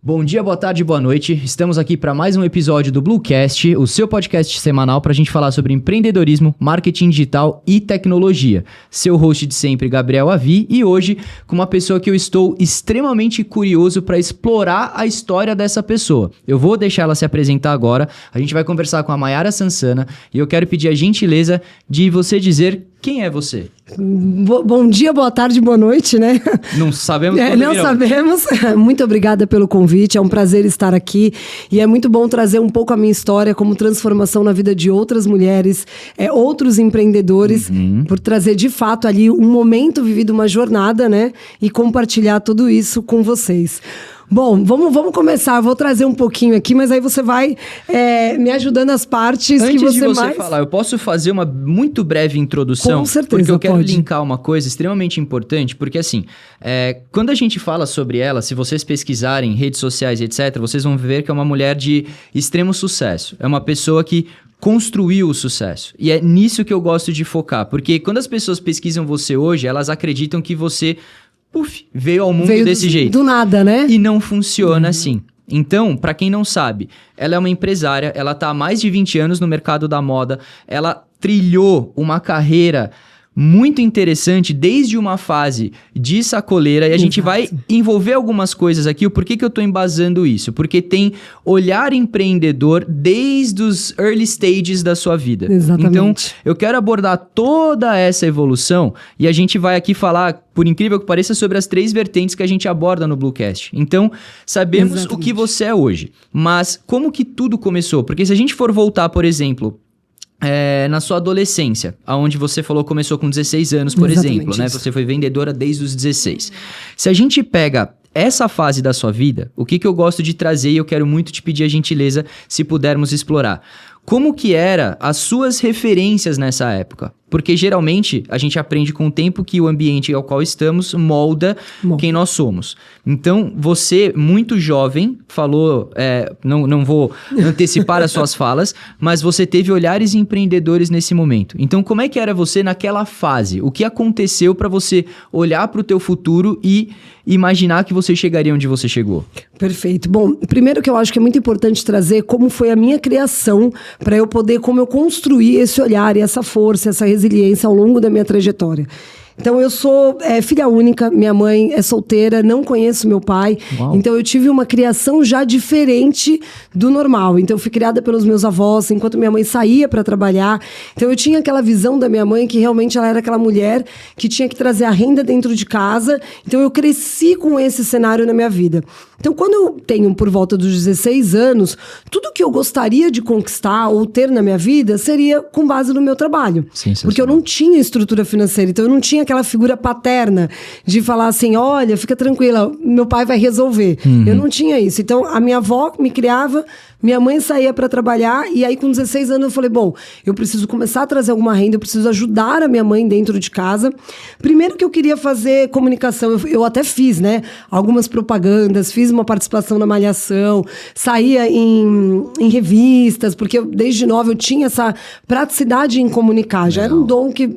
Bom dia, boa tarde, boa noite. Estamos aqui para mais um episódio do Bluecast, o seu podcast semanal para a gente falar sobre empreendedorismo, marketing digital e tecnologia. Seu host de sempre, Gabriel Avi, e hoje com uma pessoa que eu estou extremamente curioso para explorar a história dessa pessoa. Eu vou deixar ela se apresentar agora, a gente vai conversar com a Mayara Sansana e eu quero pedir a gentileza de você dizer quem é você. Bom dia, boa tarde, boa noite, né? Não sabemos Não sabemos. Muito obrigada pelo convite, é um prazer estar aqui e é muito bom trazer um pouco a minha história como transformação na vida de outras mulheres, outros empreendedores, por trazer de fato ali um momento vivido, uma jornada, né? E compartilhar tudo isso com vocês. Bom, vamos começar. Eu vou trazer um pouquinho aqui, mas aí você vai me ajudando as partes Antes que você de você mais... falar, eu posso fazer uma muito breve introdução? Com certeza, porque eu quero pode. linkar uma coisa extremamente importante, porque assim, quando a gente fala sobre ela, se vocês pesquisarem redes sociais e etc., vocês vão ver que é uma mulher de extremo sucesso. É uma pessoa que construiu o sucesso. E é nisso que eu gosto de focar, porque quando as pessoas pesquisam você hoje, elas acreditam que você... veio ao mundo desse jeito. Do nada, né? E não funciona assim. Então, pra quem não sabe, ela é uma empresária, ela tá há mais de 20 anos no mercado da moda, ela trilhou uma carreira muito interessante desde uma fase de sacoleira e a gente vai envolver algumas coisas aqui. O porquê que eu tô embasando isso? Porque tem olhar empreendedor desde os early stages da sua vida. Exatamente. Então, eu quero abordar toda essa evolução e a gente vai aqui falar, por incrível que pareça, sobre as 3 vertentes que a gente aborda no Bluecast. Então, sabemos o que você é hoje, mas como que tudo começou? Porque se a gente for voltar, por exemplo... na sua adolescência, onde você falou começou com 16 anos, por exemplo, né? Você foi vendedora desde os 16. Se a gente pega essa fase da sua vida, o que eu gosto de trazer e eu quero muito te pedir a gentileza, se pudermos explorar. Como que era as suas referências nessa época? Porque geralmente a gente aprende com o tempo que o ambiente ao qual estamos molda quem nós somos. Então, você, muito jovem, falou, não vou antecipar as suas falas, mas você teve olhares empreendedores nesse momento. Então, como é que era você naquela fase? O que aconteceu para você olhar para o teu futuro e imaginar que você chegaria onde você chegou? Perfeito. Bom, primeiro que eu acho que é muito importante trazer como foi a minha criação para eu poder, como eu construí esse olhar e essa força, essa resiliência ao longo da minha trajetória. Então, eu sou filha única, minha mãe é solteira, não conheço meu pai. Uau. Então, eu tive uma criação já diferente do normal. Então, eu fui criada pelos meus avós, enquanto minha mãe saía para trabalhar. Então, eu tinha aquela visão da minha mãe que realmente ela era aquela mulher que tinha que trazer a renda dentro de casa. Então, eu cresci com esse cenário na minha vida. Então, quando eu tenho por volta dos 16 anos, tudo que eu gostaria de conquistar ou ter na minha vida seria com base no meu trabalho. Porque eu não tinha estrutura financeira, então eu não tinha aquela figura paterna de falar assim, olha, fica tranquila, meu pai vai resolver. Eu não tinha isso. Então, a minha avó me criava, minha mãe saía para trabalhar e aí com 16 anos eu falei, bom, eu preciso começar a trazer alguma renda, eu preciso ajudar a minha mãe dentro de casa. Primeiro que eu queria fazer comunicação, eu até fiz, né, algumas propagandas, fiz uma participação na Malhação, saía em revistas, porque desde nova eu tinha essa praticidade em comunicar, já era um dom que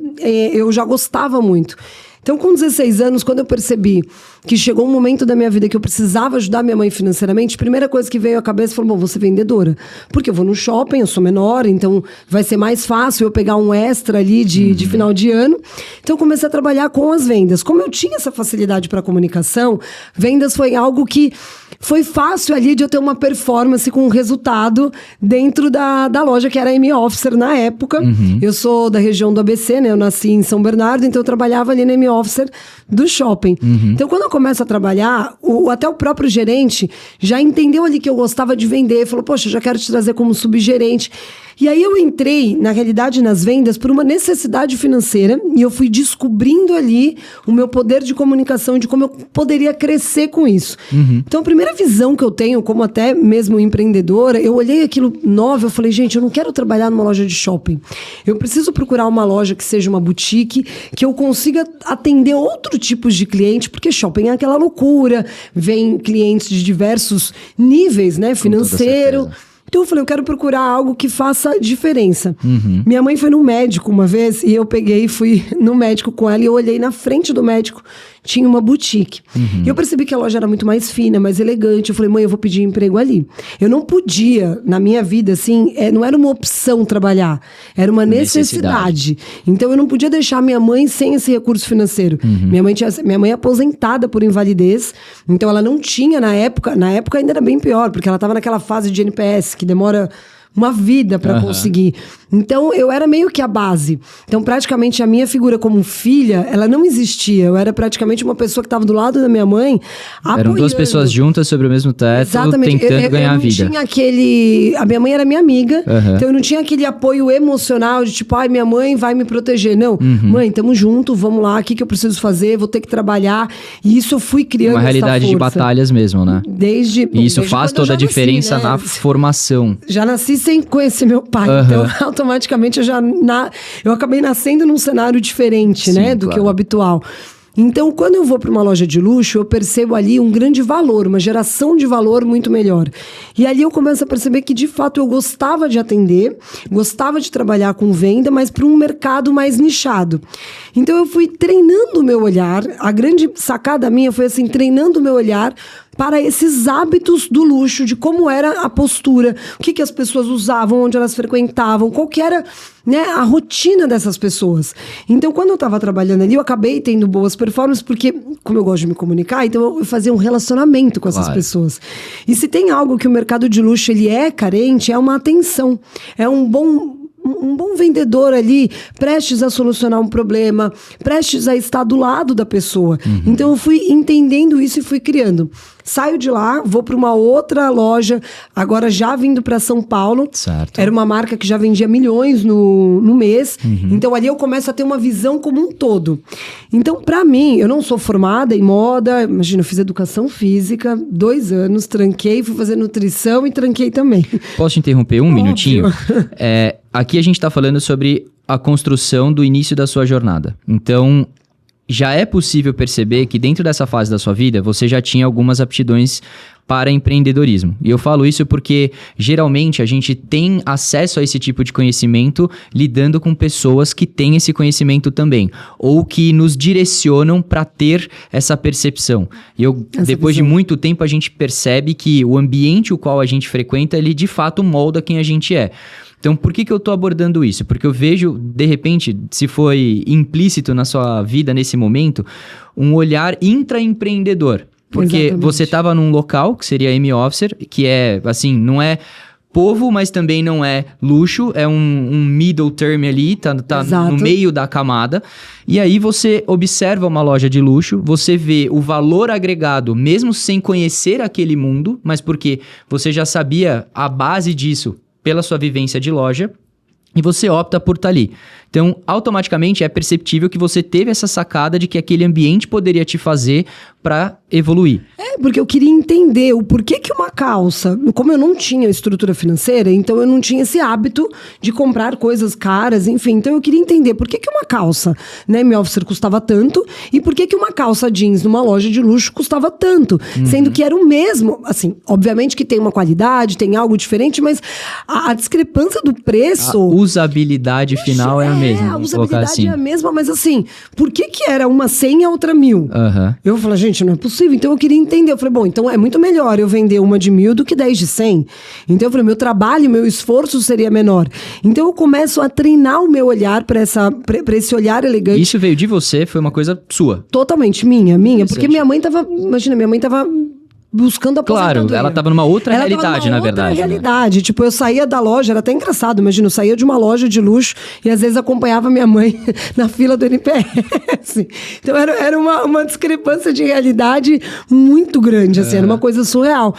eu já gostava muito. Então, com 16 anos, quando eu percebi que chegou um momento da minha vida que eu precisava ajudar minha mãe financeiramente, a primeira coisa que veio à cabeça foi, bom, vou ser vendedora. Porque eu vou no shopping, eu sou menor, então vai ser mais fácil eu pegar um extra ali de final de ano. Então, eu comecei a trabalhar com as vendas. Como eu tinha essa facilidade para comunicação, vendas foi algo que foi fácil ali de eu ter uma performance com um resultado dentro da loja, que era a M-Officer na época. Eu sou da região do ABC, né? Eu nasci em São Bernardo, então eu trabalhava ali na M-Officer do shopping. Então, quando eu começo a trabalhar, até o próprio gerente já entendeu ali que eu gostava de vender, falou, poxa, eu já quero te trazer como subgerente. E aí eu entrei, na realidade, nas vendas por uma necessidade financeira e eu fui descobrindo ali o meu poder de comunicação, de como eu poderia crescer com isso. Então, a primeira visão que eu tenho, como até mesmo empreendedora, eu olhei aquilo novo, eu falei, gente, eu não quero trabalhar numa loja de shopping. Eu preciso procurar uma loja que seja uma boutique, que eu consiga atender outro tipo de cliente, porque shopping é aquela loucura, vem clientes de diversos níveis, né, financeiro. Então eu falei, eu quero procurar algo que faça diferença. Minha mãe foi no médico uma vez e eu peguei e fui no médico com ela e eu olhei na frente do médico, tinha uma boutique. E eu percebi que a loja era muito mais fina, mais elegante. Eu falei, mãe, eu vou pedir emprego ali. Eu não podia, na minha vida, assim, não era uma opção trabalhar, era uma necessidade. Então eu não podia deixar minha mãe sem esse recurso financeiro. Minha mãe é aposentada por invalidez, então ela não tinha na época ainda era bem pior, porque ela estava naquela fase de NPS, que demora uma vida para conseguir. Então, eu era meio que a base. Então, praticamente, a minha figura como filha, ela não existia. Eu era praticamente uma pessoa que estava do lado da minha mãe, apoiando. Eram duas pessoas juntas sobre o mesmo teto, tentando ganhar a vida. Eu não tinha aquele... A minha mãe era minha amiga, então eu não tinha aquele apoio emocional de tipo, ai, minha mãe vai me proteger. Não, mãe, tamo junto, vamos lá, o que eu preciso fazer? Vou ter que trabalhar. E isso eu fui criando essa força. Uma realidade de batalhas mesmo, né? E isso faz toda a diferença na formação. Já nasci sem conhecer meu pai, então automaticamente eu acabei nascendo num cenário diferente, né, do que o habitual. Então, quando eu vou para uma loja de luxo, eu percebo ali um grande valor, uma geração de valor muito melhor. E ali eu começo a perceber que, de fato, eu gostava de atender, gostava de trabalhar com venda, mas para um mercado mais nichado. Então, eu fui treinando o meu olhar. A grande sacada minha foi assim, treinando o meu olhar para esses hábitos do luxo, de como era a postura, o que as pessoas usavam, onde elas frequentavam, qual que era, né, a rotina dessas pessoas. Então, quando eu estava trabalhando ali, eu acabei tendo boas performances, porque, como eu gosto de me comunicar, então eu fazia um relacionamento com essas pessoas. E se tem algo que o mercado de luxo ele é carente, é uma atenção, é um bom vendedor ali, prestes a solucionar um problema, prestes a estar do lado da pessoa. Então eu fui entendendo isso e fui criando. Saio de lá, vou para uma outra loja, agora já vindo para São Paulo. Certo. Era uma marca que já vendia milhões no mês. Então ali eu começo a ter uma visão como um todo. Então, para mim, eu não sou formada em moda, imagina, eu fiz educação física, 2 anos, tranquei, fui fazer nutrição e tranquei também. Posso te interromper um minutinho? Aqui a gente está falando sobre a construção do início da sua jornada. Então, já é possível perceber que dentro dessa fase da sua vida, você já tinha algumas aptidões para empreendedorismo. E eu falo isso porque, geralmente, a gente tem acesso a esse tipo de conhecimento lidando com pessoas que têm esse conhecimento também, ou que nos direcionam para ter essa percepção. E depois de muito tempo, a gente percebe que o ambiente o qual a gente frequenta, ele de fato molda quem a gente é. Então, por que eu estou abordando isso? Porque eu vejo, de repente, se foi implícito na sua vida nesse momento, um olhar intraempreendedor. Porque Exatamente. Você estava num local, que seria M-Officer, que é, assim, não é povo, mas também não é luxo, é um middle term ali, tá no meio da camada. E aí você observa uma loja de luxo, você vê o valor agregado, mesmo sem conhecer aquele mundo, mas porque você já sabia a base disso pela sua vivência de loja, e você opta por estar ali. Então, automaticamente é perceptível que você teve essa sacada de que aquele ambiente poderia te fazer para evoluir. Porque eu queria entender o porquê que uma calça, como eu não tinha estrutura financeira, então eu não tinha esse hábito de comprar coisas caras, enfim, então eu queria entender por que uma calça, né, M-Officer custava tanto e por que uma calça jeans numa loja de luxo custava tanto, sendo que era o mesmo, assim, obviamente que tem uma qualidade, tem algo diferente, mas a discrepância do preço... A usabilidade final é a mesma. A usabilidade é a mesma, mas assim, por que era uma 100 e a outra 1.000? Eu falei, gente, não é possível, então eu queria entender. Eu falei, bom, então é muito melhor eu vender uma de 1.000 do que 10 de 100. Então eu falei, meu trabalho, meu esforço seria menor. Então eu começo a treinar o meu olhar para esse olhar elegante. Isso veio de você? Foi uma coisa sua? Totalmente minha, porque minha mãe tava buscando a aposentadoria. Claro, ela estava numa outra realidade, na verdade. Outra realidade. Né? Tipo, eu saía da loja, era até engraçado, imagina, eu saía de uma loja de luxo e às vezes acompanhava minha mãe na fila do NPS. Então era uma discrepância de realidade muito grande, assim, era uma coisa surreal.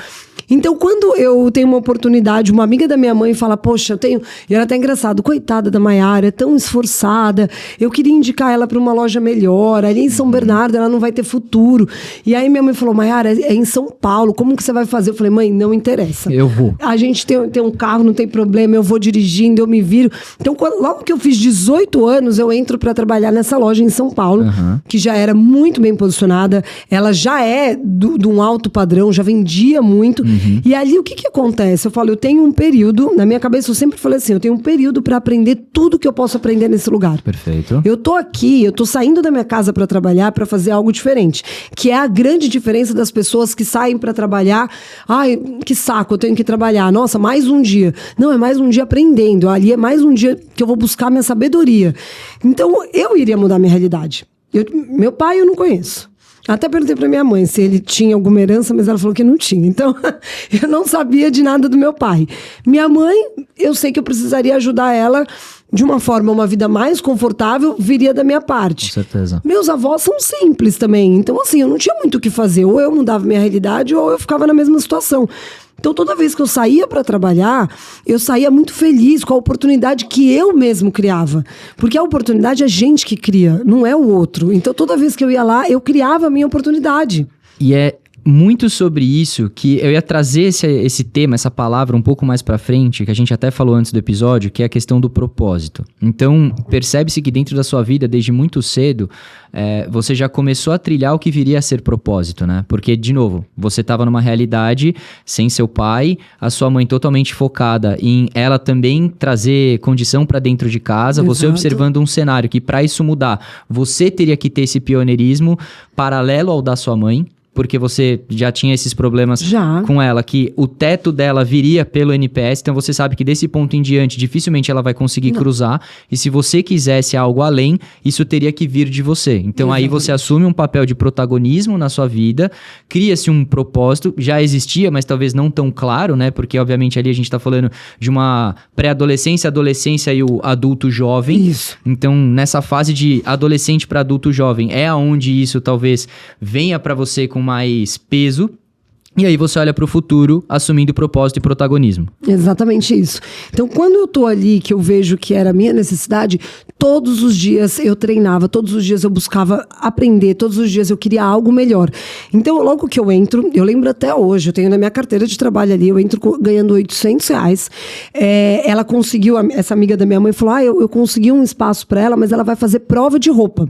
Então, quando eu tenho uma oportunidade, uma amiga da minha mãe fala, poxa, eu tenho... E era até engraçado, coitada da Maiara, é tão esforçada, eu queria indicar ela para uma loja melhor, ali em São Bernardo ela não vai ter futuro. E aí minha mãe falou, Maiara, é em São Paulo, como que você vai fazer? Eu falei, mãe, não interessa. Eu vou. A gente tem um carro, não tem problema, eu vou dirigindo, eu me viro. Então, logo que eu fiz 18 anos, eu entro para trabalhar nessa loja em São Paulo, que já era muito bem posicionada, ela já é de um alto padrão, já vendia muito. E ali o que acontece? Eu falo, eu tenho um período, na minha cabeça eu sempre falei assim, eu tenho um período para aprender tudo que eu posso aprender nesse lugar. Perfeito. Eu tô aqui, eu tô saindo da minha casa para trabalhar, para fazer algo diferente, que é a grande diferença das pessoas que saem para trabalhar. Ai, que saco, eu tenho que trabalhar. Nossa, mais um dia. Não, é mais um dia aprendendo. Ali é mais um dia que eu vou buscar minha sabedoria. Então, eu iria mudar minha realidade. Meu pai eu não conheço. Até perguntei pra minha mãe se ele tinha alguma herança, mas ela falou que não tinha. Então, eu não sabia de nada do meu pai. Minha mãe, eu sei que eu precisaria ajudar ela de uma forma, uma vida mais confortável, viria da minha parte. Com certeza. Meus avós são simples também. Então, assim, eu não tinha muito o que fazer. Ou eu mudava minha realidade, ou eu ficava na mesma situação. Então, toda vez que eu saía para trabalhar, eu saía muito feliz com a oportunidade que eu mesmo criava. Porque a oportunidade é a gente que cria, não é o outro. Então, toda vez que eu ia lá, eu criava a minha oportunidade. E é muito sobre isso que eu ia trazer esse tema, essa palavra um pouco mais pra frente, que a gente até falou antes do episódio, que é a questão do propósito. Então, percebe-se que dentro da sua vida, desde muito cedo, você já começou a trilhar o que viria a ser propósito, né? Porque, de novo, você estava numa realidade sem seu pai, a sua mãe totalmente focada em ela também trazer condição pra dentro de casa, Exato. você observando um cenário que pra isso mudar, você teria que ter esse pioneirismo paralelo ao da sua mãe, porque você já tinha esses problemas com ela, que o teto dela viria pelo NPS, então você sabe que desse ponto em diante, dificilmente ela vai conseguir cruzar, e se você quisesse algo além, isso teria que vir de você. Então aí você assume um papel de protagonismo na sua vida, cria-se um propósito, já existia, mas talvez não tão claro, né? Porque obviamente ali a gente tá falando de uma pré-adolescência, adolescência e o adulto jovem. Isso. Então nessa fase de adolescente para adulto jovem, é aonde isso talvez venha para você com mais peso, e aí você olha para o futuro assumindo propósito e protagonismo. Exatamente isso. Então, quando eu tô ali, que eu vejo que era a minha necessidade, todos os dias eu treinava, todos os dias eu buscava aprender, todos os dias eu queria algo melhor. Então, logo que eu entro, eu lembro até hoje, eu tenho na minha carteira de trabalho ali, eu entro ganhando R$800. Ela conseguiu, essa amiga da minha mãe falou, eu consegui um espaço para ela, mas ela vai fazer prova de roupa.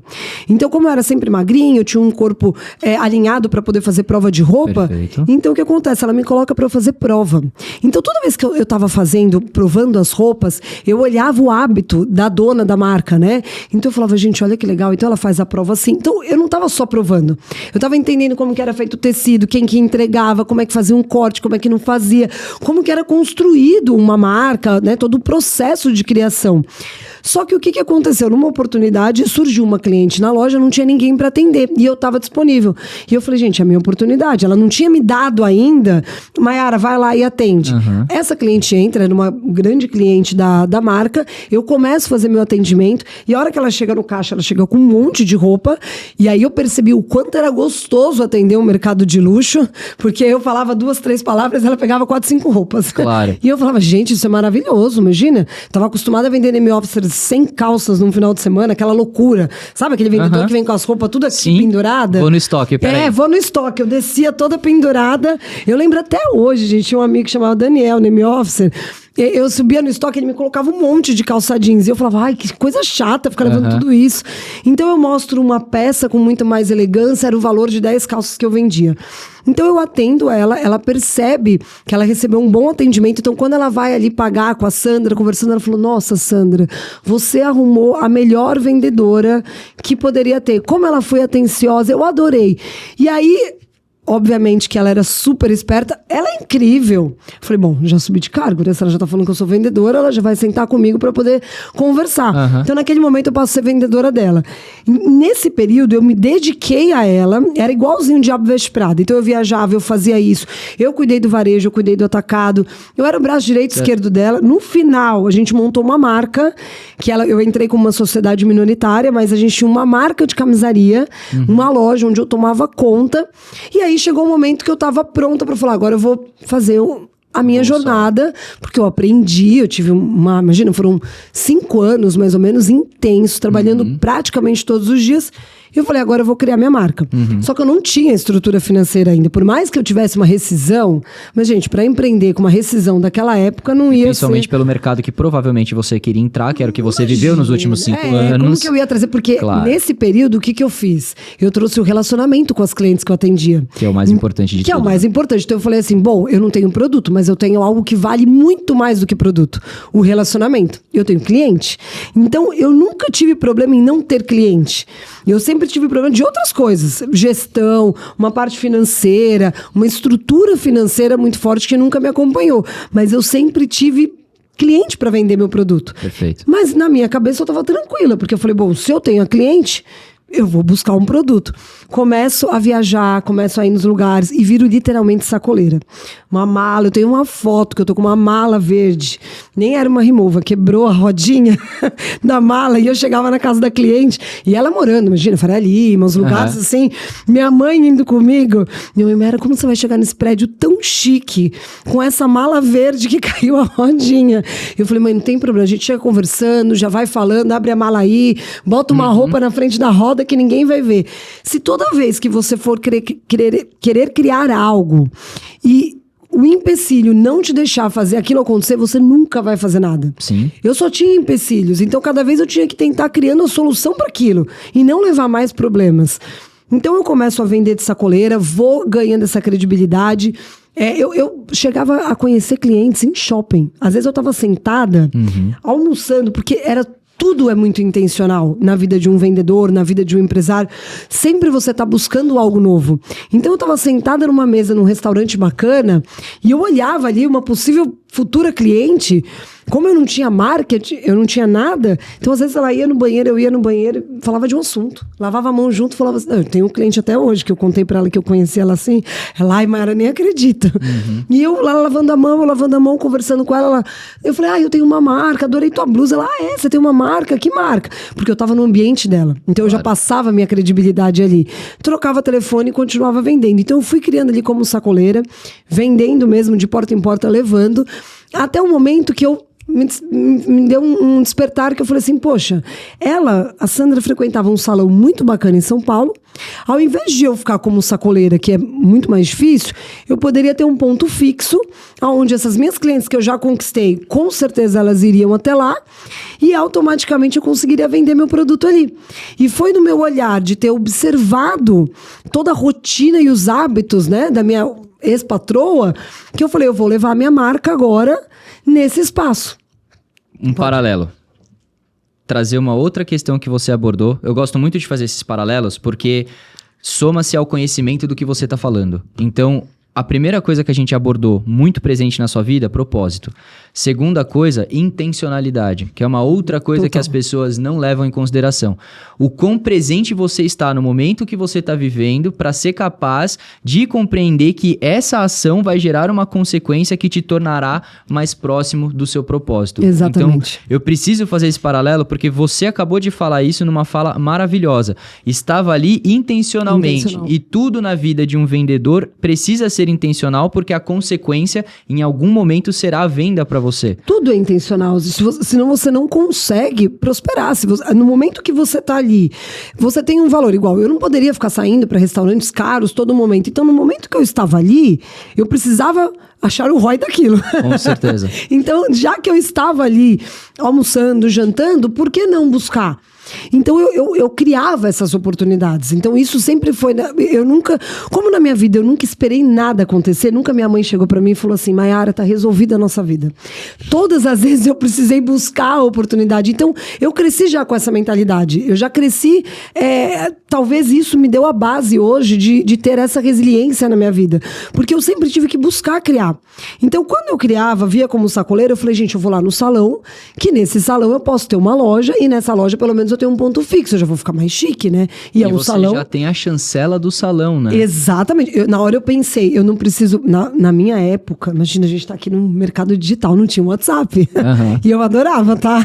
Então, como eu era sempre magrinha, eu tinha um corpo alinhado para poder fazer prova de roupa. Perfeito. Então, o que acontece? Ela me coloca para eu fazer prova. Então, toda vez que eu tava provando as roupas, eu olhava o hábito da dona da marca, né? Então, eu falava, gente, olha que legal. Então, ela faz a prova assim. Então, eu não tava só provando. Eu tava entendendo como que era feito o tecido, quem que entregava, como é que fazia um corte, como é que não fazia, como que era construído uma marca, né? Todo o processo de criação. Só que o que aconteceu? Numa oportunidade, surgiu uma cliente na loja, não tinha ninguém para atender. E eu estava disponível. E eu falei, gente, é a minha oportunidade. Ela não tinha me dado ainda. Maiara, vai lá e atende. Uhum. Essa cliente entra, era uma grande cliente da marca. Eu começo a fazer meu atendimento. E a hora que ela chega no caixa, ela chega com um monte de roupa. E aí eu percebi o quanto era gostoso atender um mercado de luxo. Porque eu falava 2, 3 palavras, ela pegava 4, 5 roupas. Claro. E eu falava, gente, isso é maravilhoso, imagina. Tava acostumada a vender name officers sem calças num final de semana, aquela loucura. Sabe aquele vendedor que vem com as roupas tudo aqui pendurada? Vou no estoque, peraí. Vou no estoque. Eu descia toda pendurada. Eu lembro até hoje, gente, tinha um amigo que chamava Daniel, name officer. Eu subia no estoque, ele me colocava um monte de calça jeans. E eu falava, ai, que coisa chata ficar levando tudo isso. Então eu mostro uma peça com muito mais elegância, era o valor de 10 calças que eu vendia. Então eu atendo ela percebe que ela recebeu um bom atendimento. Então quando ela vai ali pagar com a Sandra, conversando, ela falou, nossa, Sandra, você arrumou a melhor vendedora que poderia ter. Como ela foi atenciosa, eu adorei. E aí, obviamente que ela era super esperta, ela é incrível. Falei, bom, já subi de cargo, né? Se ela já tá falando que eu sou vendedora, ela já vai sentar comigo para poder conversar. Então, naquele momento, eu passo a ser vendedora dela. Nesse período, eu me dediquei a ela, era igualzinho o Diabo Veste Prada. Então, eu viajava, eu fazia isso. Eu cuidei do varejo, eu cuidei do atacado. Eu era o braço direito e esquerdo dela. No final, a gente montou uma marca, que eu entrei com uma sociedade minoritária, mas a gente tinha uma marca de camisaria, uma loja onde eu tomava conta. E aí, chegou um momento que eu estava pronta para falar, agora eu vou fazer a minha jornada, porque eu aprendi, eu tive imagina, foram 5 anos mais ou menos intensos, trabalhando praticamente todos os dias. E eu falei, agora eu vou criar minha marca. Só que eu não tinha estrutura financeira ainda. Por mais que eu tivesse uma rescisão, mas, gente, para empreender com uma rescisão daquela época, não ia Principalmente pelo mercado que provavelmente você queria entrar, que era o que você viveu nos últimos 5 anos. Como que eu ia trazer? Porque nesse período, o que eu fiz? Eu trouxe o relacionamento com as clientes que eu atendia. Que é o mais importante de tudo. Que é o mais importante. Então eu falei assim, bom, eu não tenho produto, mas eu tenho algo que vale muito mais do que produto. O relacionamento. Eu tenho cliente. Então, eu nunca tive problema em não ter cliente. Eu sempre tive problema de outras coisas. Gestão, uma parte financeira, uma estrutura financeira muito forte que nunca me acompanhou. Mas eu sempre tive cliente para vender meu produto. Perfeito. Mas na minha cabeça eu estava tranquila, porque eu falei, bom, se eu tenho a cliente, eu vou buscar um produto. Começo a viajar, começo a ir nos lugares e viro literalmente sacoleira. Uma mala, eu tenho uma foto que eu tô com uma mala verde. Nem era uma Rimowa, quebrou a rodinha da mala e eu chegava na casa da cliente e ela morando, imagina, Faria Lima, uns lugares assim. Minha mãe indo comigo. Minha mãe era, como você vai chegar nesse prédio tão chique com essa mala verde que caiu a rodinha? Eu falei, mãe, não tem problema, a gente chega conversando, já vai falando, abre a mala aí, bota uma roupa na frente da roda que ninguém vai ver. Se toda vez que você for querer criar algo e o empecilho não te deixar fazer aquilo acontecer, você nunca vai fazer nada. Sim. Eu só tinha empecilhos, então cada vez eu tinha que tentar criando a solução para aquilo e não levar mais problemas. Então eu começo a vender de sacoleira, vou ganhando essa credibilidade. Eu chegava a conhecer clientes em shopping. Às vezes eu estava sentada, almoçando, porque tudo é muito intencional na vida de um vendedor, na vida de um empresário. Sempre você está buscando algo novo. Então eu estava sentada numa mesa num restaurante bacana e eu olhava ali uma possível futura cliente. Como eu não tinha marketing, eu não tinha nada, então às vezes ela ia no banheiro, eu ia no banheiro, falava de um assunto, lavava a mão junto, falava assim, eu tenho um cliente até hoje, que eu contei pra ela que eu conheci ela assim, ela, ai, Mayara, nem acredita. E eu lá lavando a mão, conversando com ela, eu falei, eu tenho uma marca, adorei tua blusa. Ela, você tem uma marca? Que marca? Porque eu tava no ambiente dela, então eu já passava a minha credibilidade ali. Trocava telefone e continuava vendendo. Então eu fui criando ali como sacoleira, vendendo mesmo de porta em porta, levando, até o momento que me deu um despertar que eu falei assim, poxa, a Sandra frequentava um salão muito bacana em São Paulo, ao invés de eu ficar como sacoleira, que é muito mais difícil, eu poderia ter um ponto fixo, onde essas minhas clientes que eu já conquistei, com certeza elas iriam até lá, e automaticamente eu conseguiria vender meu produto ali. E foi no meu olhar de ter observado toda a rotina e os hábitos, né, da minha ex-patroa, que eu falei, eu vou levar a minha marca agora nesse espaço. Paralelo. Trazer uma outra questão que você abordou. Eu gosto muito de fazer esses paralelos porque soma-se ao conhecimento do que você está falando. Então, a primeira coisa que a gente abordou muito presente na sua vida, propósito. Segunda coisa, intencionalidade, que é uma outra coisa que as pessoas não levam em consideração. O quão presente você está no momento que você está vivendo para ser capaz de compreender que essa ação vai gerar uma consequência que te tornará mais próximo do seu propósito. Exatamente. Então, eu preciso fazer esse paralelo porque você acabou de falar isso numa fala maravilhosa. Estava ali intencionalmente. E tudo na vida de um vendedor precisa ser intencional porque a consequência em algum momento será a venda para você. Tudo é intencional, senão você não consegue prosperar. No momento que você tá ali, você tem um valor igual. Eu não poderia ficar saindo para restaurantes caros todo momento. Então, no momento que eu estava ali, eu precisava achar o ROI daquilo. Com certeza. Então, já que eu estava ali almoçando, jantando, por que não buscar? Então eu criava essas oportunidades. Então isso sempre foi... Eu nunca... Como na minha vida eu nunca esperei nada acontecer, nunca minha mãe chegou pra mim e falou assim, Mayara, tá resolvida a nossa vida. Todas as vezes eu precisei buscar a oportunidade. Então eu cresci já com essa mentalidade. Eu já cresci... talvez isso me deu a base hoje de ter essa resiliência na minha vida. Porque eu sempre tive que buscar criar. Então quando eu criava, via como sacoleira, eu falei, gente, eu vou lá no salão, que nesse salão eu posso ter uma loja e nessa loja pelo menos eu eu tenho um ponto fixo, eu já vou ficar mais chique, né? E é um salão... já tem a chancela do salão, né? Exatamente. Na hora eu pensei, eu não preciso... Na minha época, imagina, a gente tá aqui no mercado digital, não tinha WhatsApp. E eu adorava, tá?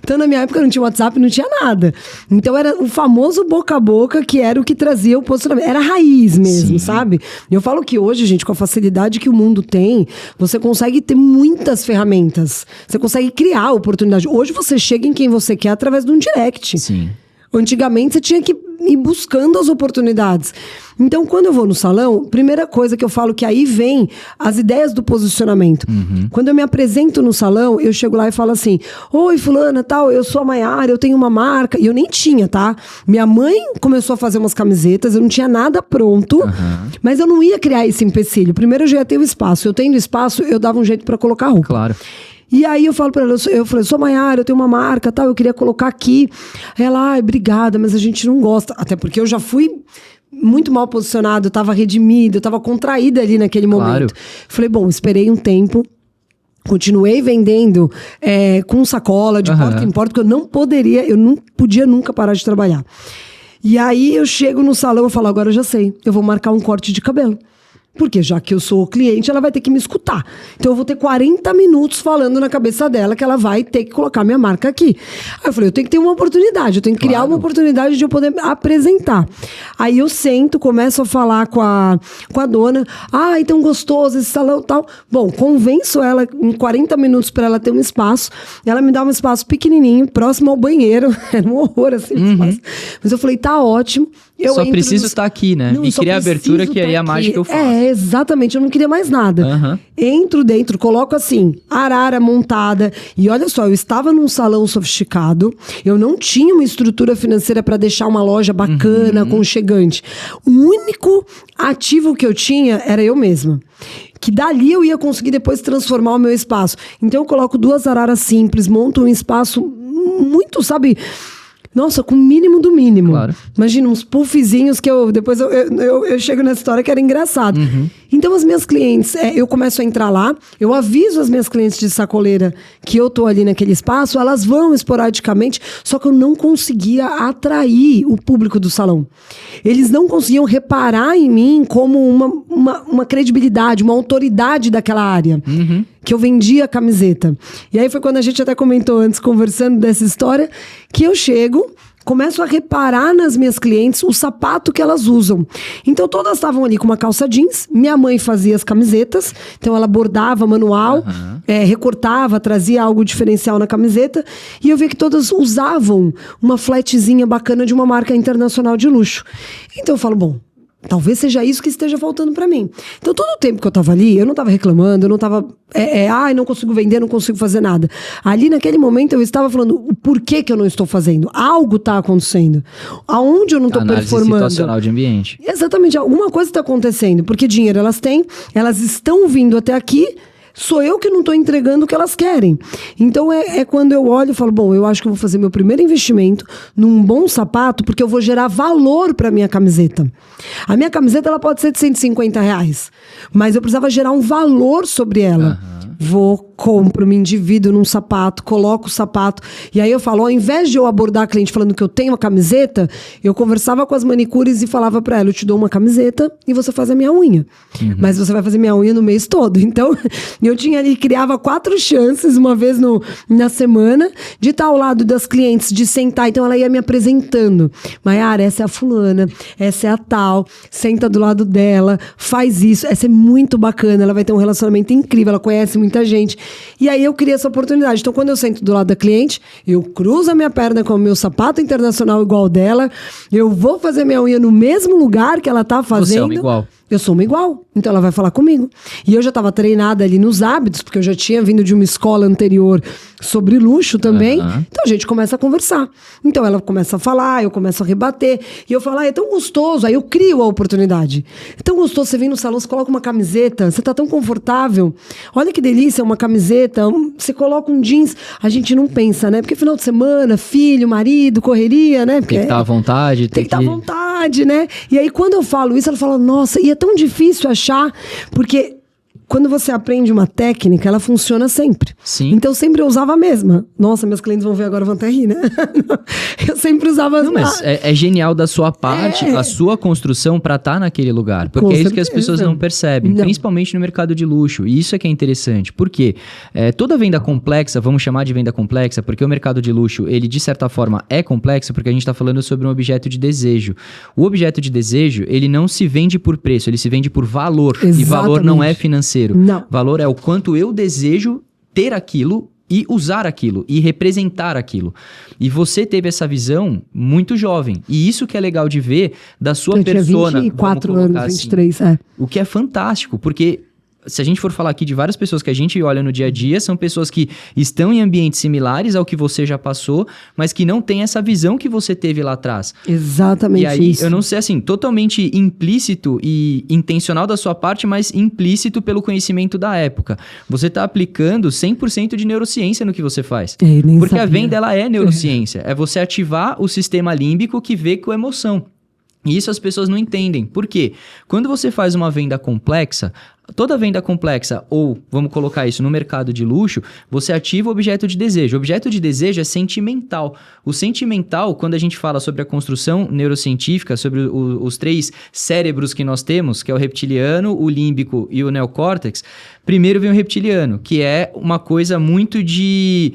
Então, na minha época, não tinha WhatsApp, não tinha nada. Então, era o famoso boca a boca, que era o que trazia o posicionamento. Era raiz mesmo, sabe? Eu falo que hoje, gente, com a facilidade que o mundo tem, você consegue ter muitas ferramentas. Você consegue criar oportunidade. Hoje, você chega em quem você quer através de um direct. Sim. Antigamente, você tinha que ir buscando as oportunidades. Então, quando eu vou no salão, primeira coisa que eu falo que aí vem as ideias do posicionamento. Quando eu me apresento no salão, eu chego lá e falo assim: oi, fulana, tal, eu sou a Maiara, eu tenho uma marca. E eu nem tinha, tá? Minha mãe começou a fazer umas camisetas, eu não tinha nada pronto, mas eu não ia criar esse empecilho. Primeiro, eu já ia ter o espaço. Eu tendo espaço, eu dava um jeito pra colocar roupa. Claro. E aí eu falo pra ela, eu falei, sou Maiara, eu tenho uma marca, tal, eu queria colocar aqui. Ela, ai, obrigada, mas a gente não gosta. Até porque eu já fui muito mal posicionada, eu tava redimida, eu tava contraída ali naquele momento. Falei, bom, esperei um tempo. Continuei vendendo com sacola, de porta em porta, porque eu não podia nunca parar de trabalhar. E aí eu chego no salão e falo, agora eu já sei, eu vou marcar um corte de cabelo. Porque já que eu sou cliente, ela vai ter que me escutar. Então eu vou ter 40 minutos falando na cabeça dela que ela vai ter que colocar minha marca aqui. Aí eu falei, eu tenho que ter uma oportunidade, eu tenho que criar uma oportunidade de eu poder apresentar. Aí eu sento, começo a falar com a dona. Ah, tão gostoso esse salão e tal. Bom, convenço ela em 40 minutos para ela ter um espaço. Ela me dá um espaço pequenininho, próximo ao banheiro. Era um horror assim, espaço. Mas eu falei, tá ótimo. Eu só preciso estar aqui, né? Não, e criar a abertura, que aí é a mágica que eu faço. Exatamente. Eu não queria mais nada. Entro dentro, coloco assim, arara montada. E olha só, eu estava num salão sofisticado. Eu não tinha uma estrutura financeira para deixar uma loja bacana, aconchegante. O único ativo que eu tinha era eu mesma. Que dali eu ia conseguir depois transformar o meu espaço. Então eu coloco 2 araras simples, monto um espaço muito, sabe... Nossa, com o mínimo do mínimo. Claro. Imagina, uns puffzinhos que depois eu chego nessa história que era engraçado. Então, as minhas clientes, eu começo a entrar lá, eu aviso as minhas clientes de sacoleira que eu tô ali naquele espaço, elas vão esporadicamente, só que eu não conseguia atrair o público do salão. Eles não conseguiam reparar em mim como uma credibilidade, uma autoridade daquela área. Que eu vendia camiseta. E aí foi quando a gente até comentou antes, conversando dessa história, que eu chego, começo a reparar nas minhas clientes o sapato que elas usam. Então todas estavam ali com uma calça jeans, minha mãe fazia as camisetas, então ela bordava manual, recortava, trazia algo diferencial na camiseta, e eu vi que todas usavam uma flatzinha bacana de uma marca internacional de luxo. Então eu falo, bom, talvez seja isso que esteja faltando pra mim. Então, todo o tempo que eu tava ali, eu não tava reclamando, eu não tava... não consigo vender, não consigo fazer nada. Ali, naquele momento, eu estava falando o porquê que eu não estou fazendo. Algo tá acontecendo. Aonde eu não tô performando. Análise situacional de ambiente. Exatamente. Alguma coisa tá acontecendo. Porque dinheiro elas têm, elas estão vindo até aqui... Sou eu que não estou entregando o que elas querem. Então, quando eu olho e falo, bom, eu acho que eu vou fazer meu primeiro investimento num bom sapato, porque eu vou gerar valor para minha camiseta. A minha camiseta, ela pode ser de R$150, mas eu precisava gerar um valor sobre ela. Vou, compro, me endivido num sapato, coloco o sapato. E aí eu falo, ao invés de eu abordar a cliente falando que eu tenho uma camiseta, eu conversava com as manicures e falava pra ela, eu te dou uma camiseta e você faz a minha unha. Mas você vai fazer minha unha no mês todo. Então, eu tinha ali, criava 4 chances, uma vez na semana, de estar ao lado das clientes, de sentar. Então, ela ia me apresentando. Maiara, essa é a fulana, essa é a tal, senta do lado dela, faz isso. Essa é muito bacana, ela vai ter um relacionamento incrível, ela conhece muita gente. E aí eu criei essa oportunidade. Então, quando eu sento do lado da cliente, eu cruzo a minha perna com o meu sapato internacional igual dela, eu vou fazer minha unha no mesmo lugar que ela tá fazendo. Você é uma igual. Eu sou uma igual, então ela vai falar comigo. E eu já estava treinada ali nos hábitos, porque eu já tinha vindo de uma escola anterior sobre luxo também. Então a gente começa a conversar. Então ela começa a falar, eu começo a rebater. E eu falo, é tão gostoso. Aí eu crio a oportunidade. É tão gostoso, você vem no salão, você coloca uma camiseta, você tá tão confortável. Olha que delícia, uma camiseta, você coloca um jeans. A gente não pensa, né? Porque final de semana, filho, marido, correria, né? Porque tem que estar à vontade. Tem que estar à vontade, né? E aí quando eu falo isso, ela fala, nossa, e é tão difícil achar, porque quando você aprende uma técnica, ela funciona sempre. Sim. Então, sempre eu usava a mesma. Nossa, meus clientes vão ver agora, vão até rir, né? Eu sempre usava... Não, mas é genial da sua parte, a sua construção para estar naquele lugar. Porque é isso que as pessoas não percebem, principalmente no mercado de luxo. E isso é que é interessante. Por quê? Toda venda complexa, vamos chamar de venda complexa, porque o mercado de luxo, ele de certa forma é complexo, porque a gente está falando sobre um objeto de desejo. O objeto de desejo, ele não se vende por preço, ele se vende por valor. Exatamente. E valor não é financeiro. Não. Valor é o quanto eu desejo ter aquilo e usar aquilo, e representar aquilo. E você teve essa visão muito jovem. E isso que é legal de ver da sua persona. Eu tinha 24 anos, 23, assim, o que é fantástico, porque... Se a gente for falar aqui de várias pessoas que a gente olha no dia a dia, são pessoas que estão em ambientes similares ao que você já passou, mas que não têm essa visão que você teve lá atrás. Exatamente. E aí, isso. Eu não sei, assim, totalmente implícito e intencional da sua parte, mas implícito pelo conhecimento da época. Você está aplicando 100% de neurociência no que você faz. Porque a venda, ela é neurociência. É você ativar o sistema límbico que vê com emoção. E isso as pessoas não entendem. Por quê? Quando você faz uma venda complexa, toda venda complexa, ou vamos colocar isso no mercado de luxo, você ativa o objeto de desejo. O objeto de desejo é sentimental. O sentimental, quando a gente fala sobre a construção neurocientífica, sobre os 3 cérebros que nós temos, que é o reptiliano, o límbico e o neocórtex, primeiro vem o reptiliano, que é uma coisa muito de...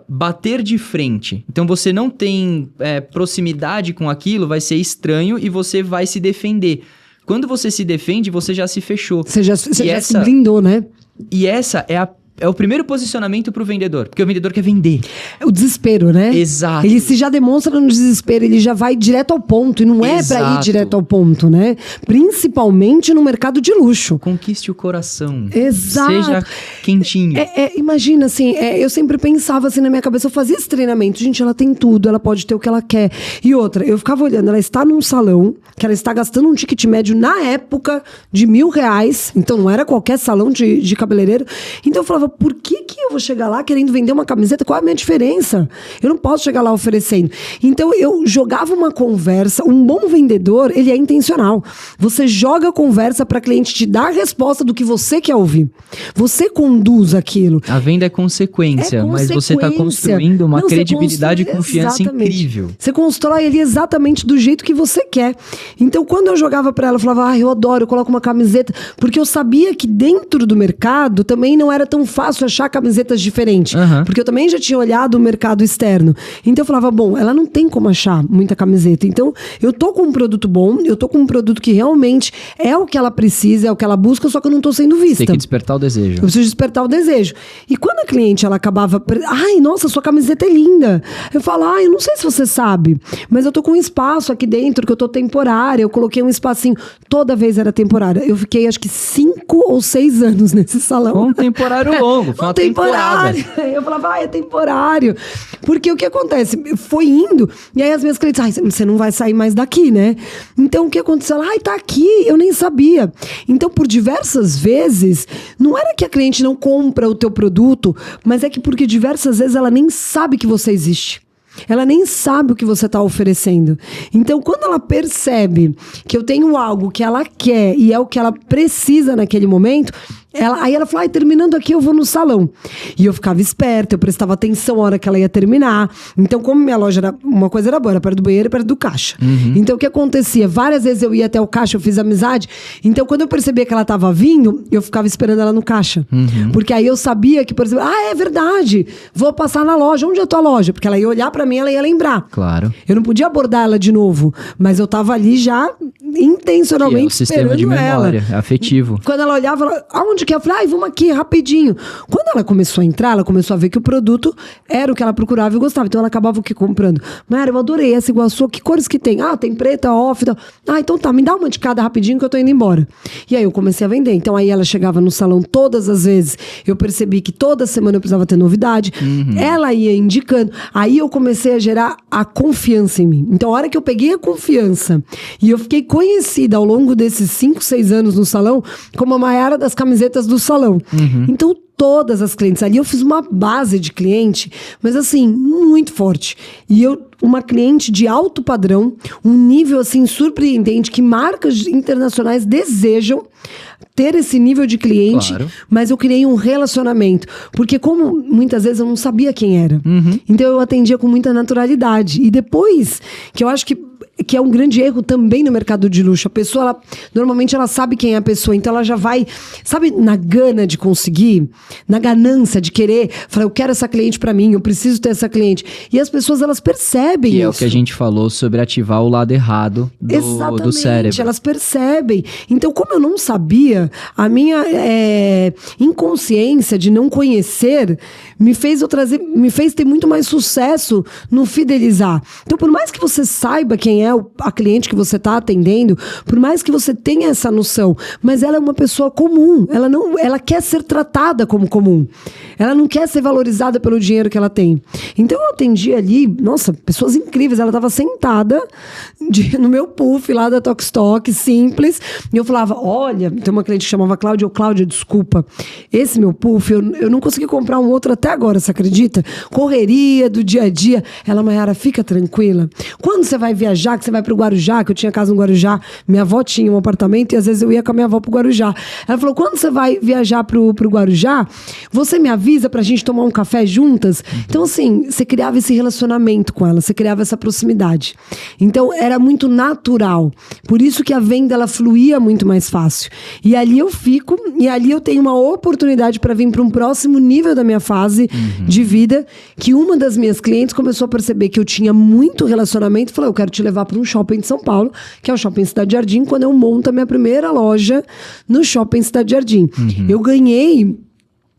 bater de frente. Então você não tem proximidade com aquilo, vai ser estranho e você vai se defender. Quando você se defende, você já se fechou. Você já se blindou, né? E essa é o primeiro posicionamento para o vendedor, porque o vendedor quer vender. É o desespero, né? Exato. Ele se já demonstra no desespero, ele já vai direto ao ponto, e não é para ir direto ao ponto, né? Principalmente no mercado de luxo. Conquiste o coração. Exato. Seja quentinho. Imagina, assim, eu sempre pensava assim na minha cabeça, eu fazia esse treinamento, gente, ela tem tudo, ela pode ter o que ela quer. E outra, eu ficava olhando, ela está num salão, que ela está gastando um ticket médio na época de R$1.000, então não era qualquer salão de cabeleireiro. Então eu falava, por que eu vou chegar lá querendo vender uma camiseta? Qual é a minha diferença? Eu não posso chegar lá oferecendo. Então eu jogava uma conversa. Um bom vendedor, ele é intencional. Você joga a conversa para cliente te dar a resposta do que você quer ouvir. Você conduz aquilo. A venda é consequência, mas você está construindo uma credibilidade e confiança incrível. Você constrói ele exatamente do jeito que você quer. Então quando eu jogava para ela, eu falava, eu adoro, eu coloco uma camiseta, porque eu sabia que dentro do mercado também não era tão fácil achar camisetas diferentes. Porque eu também já tinha olhado o mercado externo. Então eu falava, bom, ela não tem como achar muita camiseta. Então eu tô com um produto bom, eu tô com um produto que realmente é o que ela precisa, é o que ela busca, só que eu não tô sendo vista. Tem que despertar o desejo. Eu preciso despertar o desejo. E quando a cliente, ela acabava... Ai, nossa, sua camiseta é linda. Eu falo, eu não sei se você sabe, mas eu tô com um espaço aqui dentro que eu tô temporária. Eu coloquei um espacinho. Toda vez era temporária. Eu fiquei, acho que 5 ou 6 anos nesse salão. Um temporário longo. Foi uma temporada. Eu falava, é temporário. Porque o que acontece? Foi indo, e aí as minhas clientes, você não vai sair mais daqui, né? Então o que aconteceu? Tá aqui, eu nem sabia. Então, por diversas vezes, não era que a cliente não compra o teu produto, mas é que porque diversas vezes ela nem sabe que você existe. Ela nem sabe o que você está oferecendo. Então, quando ela percebe que eu tenho algo que ela quer e é o que ela precisa naquele momento, aí ela falou, terminando aqui eu vou no salão. E eu ficava esperta, eu prestava atenção na hora que ela ia terminar. Então, como minha loja era, uma coisa era boa, era perto do banheiro e perto do caixa. Então, o que acontecia? Várias vezes eu ia até o caixa, eu fiz amizade. Então, quando eu percebia que ela estava vindo, eu ficava esperando ela no caixa. Porque aí eu sabia que, por exemplo, é verdade, vou passar na loja. Onde é a tua loja? Porque ela ia olhar pra mim, ela ia lembrar. Claro. Eu não podia abordar ela de novo, mas eu tava ali já intencionalmente esperando ela. O sistema de memória, afetivo. Quando ela olhava, aonde que é? Eu falei, vamos aqui, rapidinho. Quando ela começou a entrar, ela começou a ver que o produto era o que ela procurava e gostava. Então ela acabava o que comprando? Mara, eu adorei essa iguaçu, que cores que tem? Tem preta, off, então. Então tá, me dá uma de cada rapidinho que eu tô indo embora. E aí eu comecei a vender. Então aí ela chegava no salão todas as vezes. Eu percebi que toda semana eu precisava ter novidade. Ela ia indicando. Aí eu comecei a gerar a confiança em mim. Então a hora que eu peguei a confiança e eu fiquei conhecida ao longo desses 5, 6 anos no salão como a Maiara das camisetas do salão. Então todas as clientes. Ali eu fiz uma base de cliente, mas assim, muito forte. E uma cliente de alto padrão, um nível assim surpreendente, que marcas internacionais desejam ter esse nível de cliente, claro. Mas eu criei um relacionamento. Porque como muitas vezes eu não sabia quem era. Então eu atendia com muita naturalidade. E depois, que eu acho que é um grande erro também no mercado de luxo. A pessoa, normalmente ela sabe quem é a pessoa, então ela já vai, sabe, na gana de conseguir, na ganância de querer, falar, eu quero essa cliente pra mim, eu preciso ter essa cliente. E as pessoas, elas percebem isso. É o que a gente falou sobre ativar o lado errado do cérebro. Elas percebem. Então, como eu não sabia, a minha inconsciência de não conhecer me fez ter muito mais sucesso no fidelizar. Então, por mais que você saiba quem é a cliente que você está atendendo, por mais que você tenha essa noção, mas ela é uma pessoa comum, ela quer ser tratada como comum, ela não quer ser valorizada pelo dinheiro que ela tem. Então eu atendi ali, nossa, pessoas incríveis, ela estava sentada no meu puff lá da Tokstok, simples, e eu falava, olha, tem uma cliente que chamava Cláudia, desculpa, esse meu puff, eu não consegui comprar um outro até agora, você acredita? Correria do dia a dia. Ela, Mayara, fica tranquila, quando você vai viajar, que você vai pro Guarujá, que eu tinha casa no Guarujá, minha avó tinha um apartamento e às vezes eu ia com a minha avó pro Guarujá. Ela falou, quando você vai viajar pro Guarujá, você me avisa pra gente tomar um café juntas? Então assim, você criava esse relacionamento com ela, você criava essa proximidade. Então era muito natural. Por isso que a venda, ela fluía muito mais fácil. E ali eu fico, e ali eu tenho uma oportunidade para vir para um próximo nível da minha fase de vida, que uma das minhas clientes começou a perceber que eu tinha muito relacionamento e falou, eu quero te levar para um shopping de São Paulo, que é o Shopping Cidade Jardim, quando eu monto a minha primeira loja no Shopping Cidade Jardim. Eu ganhei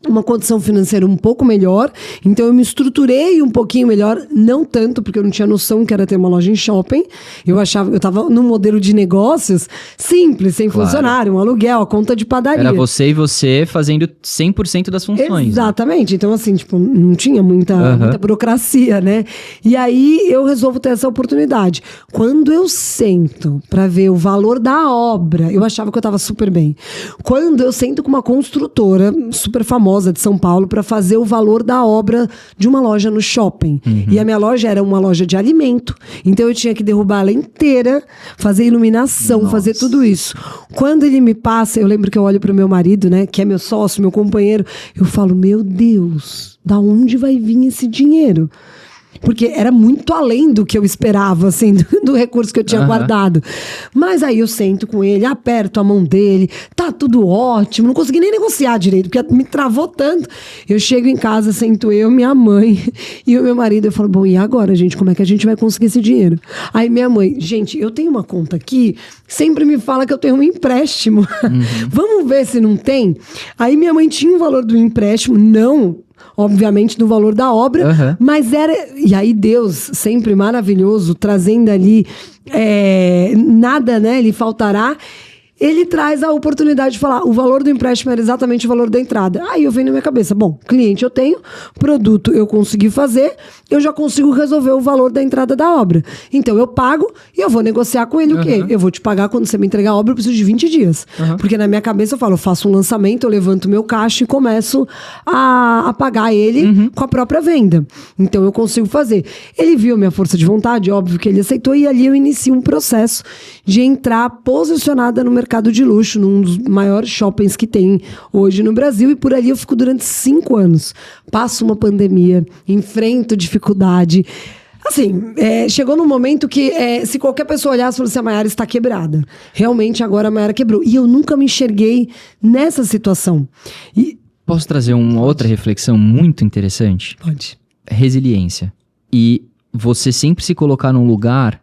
uma condição financeira um pouco melhor, então eu me estruturei um pouquinho melhor, não tanto, porque eu não tinha noção que era ter uma loja em shopping, eu estava num modelo de negócios simples, sem funcionário, um aluguel, a conta de padaria. Era você e você fazendo 100% das funções. Exatamente, né? Então assim, tipo, não tinha muita burocracia, né? E aí eu resolvo ter essa oportunidade. Quando eu sento pra ver o valor da obra, eu achava que eu estava super bem. Quando eu sento com uma construtora super famosa de São Paulo para fazer o valor da obra de uma loja no shopping. E a minha loja era uma loja de alimento, então eu tinha que derrubar ela inteira, fazer iluminação, fazer tudo isso. Quando ele me passa, eu lembro que eu olho pro meu marido, né, que é meu sócio, meu companheiro, eu falo, meu Deus, da onde vai vir esse dinheiro? Porque era muito além do que eu esperava, assim, do recurso que eu tinha guardado. Mas aí eu sento com ele, aperto a mão dele, tá tudo ótimo, não consegui nem negociar direito, porque me travou tanto. Eu chego em casa, sento eu, minha mãe e o meu marido, eu falo, bom, e agora, gente, como é que a gente vai conseguir esse dinheiro? Aí minha mãe, gente, eu tenho uma conta aqui, sempre me fala que eu tenho um empréstimo. Vamos ver se não tem? Aí minha mãe tinha o valor do empréstimo, não... obviamente do valor da obra, mas era... E aí Deus, sempre maravilhoso, trazendo ali nada, né, lhe faltará. Ele traz a oportunidade de falar, o valor do empréstimo era exatamente o valor da entrada. Aí eu venho na minha cabeça, bom, cliente eu tenho, produto eu consegui fazer, eu já consigo resolver o valor da entrada da obra. Então eu pago e eu vou negociar com ele o quê? Eu vou te pagar quando você me entregar a obra, eu preciso de 20 dias. Porque na minha cabeça eu falo, eu faço um lançamento, eu levanto meu caixa e começo a pagar ele com a própria venda. Então eu consigo fazer. Ele viu minha força de vontade, óbvio que ele aceitou, e ali eu inicio um processo de entrar posicionada no mercado de luxo, num dos maiores shoppings que tem hoje no Brasil, e por ali eu fico durante 5 anos. Passo uma pandemia, enfrento dificuldade. Assim, chegou num momento que se qualquer pessoa olhasse e falasse assim, a Mayara está quebrada. Realmente agora a Mayara quebrou. E eu nunca me enxerguei nessa situação. Posso trazer uma outra reflexão muito interessante? Pode. Resiliência. E você sempre se colocar num lugar...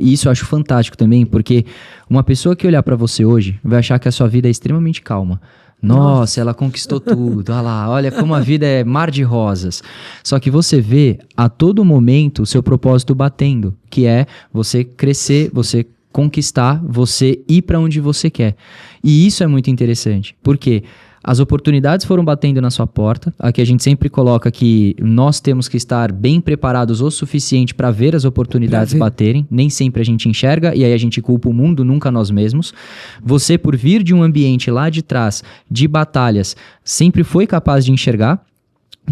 e isso eu acho fantástico também, porque uma pessoa que olhar pra você hoje vai achar que a sua vida é extremamente calma. Nossa, ela conquistou tudo, olha lá, olha como a vida é mar de rosas. Só que você vê a todo momento o seu propósito batendo, que é você crescer, você conquistar, você ir pra onde você quer. E isso é muito interessante, porque As oportunidades foram batendo na sua porta. Aqui a gente sempre coloca que nós temos que estar bem preparados o suficiente para ver as oportunidades baterem. Nem sempre a gente enxerga e aí a gente culpa o mundo, nunca nós mesmos. Você, por vir de um ambiente lá de trás, de batalhas, sempre foi capaz de enxergar,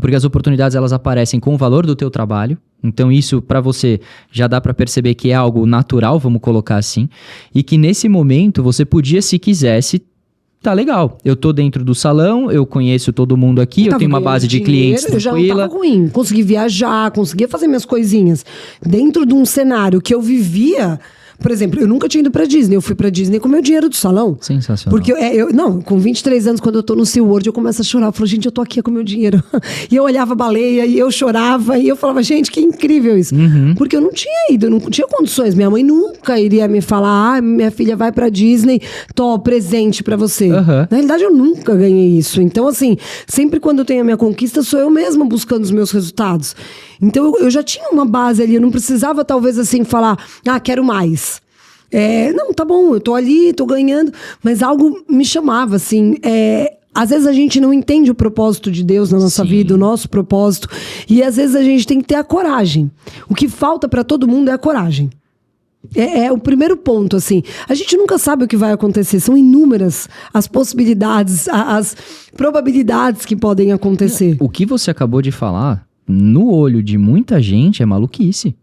porque as oportunidades elas aparecem com o valor do teu trabalho. Então isso para você já dá para perceber que é algo natural, vamos colocar assim, e que nesse momento você podia, se quisesse, tá legal, eu tô dentro do salão, eu conheço todo mundo aqui, eu tenho uma base de clientes tranquila. Eu já não tava ruim, consegui viajar, conseguia fazer minhas coisinhas. Dentro de um cenário que eu vivia... Por exemplo, eu nunca tinha ido pra Disney. Eu fui pra Disney com o meu dinheiro do salão. Sensacional. Porque com 23 anos, quando eu tô no SeaWorld, eu começo a chorar. Eu falo, gente, eu tô aqui com o meu dinheiro. E eu olhava a baleia, e eu chorava, e eu falava, gente, que incrível isso. Porque eu não tinha ido, eu não tinha condições. Minha mãe nunca iria me falar, minha filha vai pra Disney, tô presente pra você. Na realidade, eu nunca ganhei isso. Então, assim, sempre quando eu tenho a minha conquista, sou eu mesma buscando os meus resultados. Então, eu já tinha uma base ali, eu não precisava, talvez, assim, falar, quero mais. Não, tá bom, eu tô ali, tô ganhando, mas algo me chamava, assim, às vezes a gente não entende o propósito de Deus na nossa vida, o nosso propósito, e às vezes a gente tem que ter a coragem. O que falta pra todo mundo é a coragem. É o primeiro ponto, assim. A gente nunca sabe o que vai acontecer. São inúmeras as possibilidades, as probabilidades que podem acontecer. O que você acabou de falar, no olho de muita gente, é maluquice.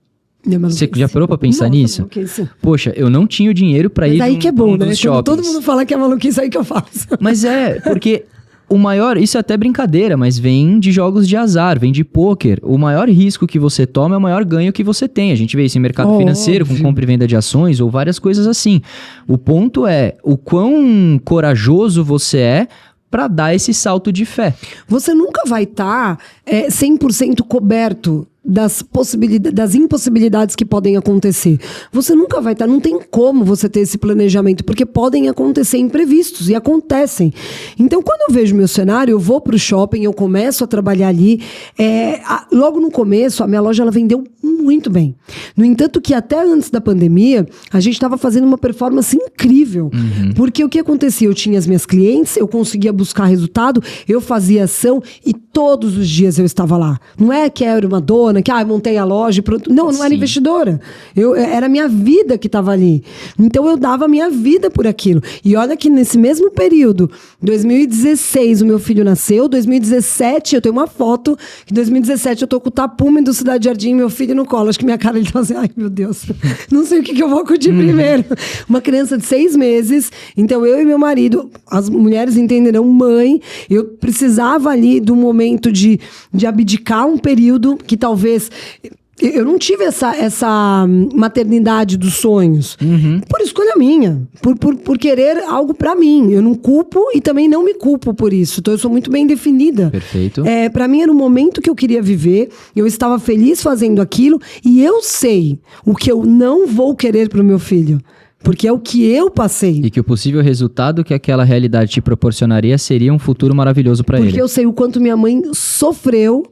Você já parou pra pensar nisso? Maluquice. Poxa, eu não tinha o dinheiro pra ir aí que é bom, né? Quando todo mundo fala que é maluquice, aí que eu faço. Mas porque o maior... Isso é até brincadeira, mas vem de jogos de azar, vem de pôquer. O maior risco que você toma é o maior ganho que você tem. A gente vê isso em mercado financeiro, com compra e venda de ações ou várias coisas assim. O ponto é o quão corajoso você é para dar esse salto de fé. Você nunca vai estar 100% coberto das impossibilidades que podem acontecer. Você nunca vai estar, não tem como você ter esse planejamento, porque podem acontecer imprevistos, e acontecem. Então, quando eu vejo meu cenário, eu vou pro shopping, eu começo a trabalhar ali, logo no começo, a minha loja ela vendeu muito bem. No entanto, que até antes da pandemia, a gente estava fazendo uma performance incrível, porque o que acontecia? Eu tinha as minhas clientes, eu conseguia buscar resultado, eu fazia ação, e todos os dias eu estava lá. Não é que era uma dona, que montei a loja e pronto. Não era investidora. Era a minha vida que estava ali. Então eu dava a minha vida por aquilo. E olha que nesse mesmo período, 2016 o meu filho nasceu, 2017 eu tenho uma foto, que em 2017 eu tô com o tapume do Cidade Jardim, meu filho no colo. Acho que minha cara ele tá assim, ai meu Deus, não sei o que eu vou acudir primeiro. Uma criança de 6 meses, então eu e meu marido, as mulheres entenderão, mãe, eu precisava ali do momento de abdicar um período que talvez eu não tive essa maternidade dos sonhos. Por escolha minha. Por querer algo pra mim. Eu não culpo e também não me culpo por isso. Então eu sou muito bem definida. Perfeito. Pra mim era um momento que eu queria viver. Eu estava feliz fazendo aquilo. E eu sei o que eu não vou querer pro meu filho. Porque é o que eu passei. E que o possível resultado que aquela realidade te proporcionaria seria um futuro maravilhoso pra ele. Porque eu sei o quanto minha mãe sofreu.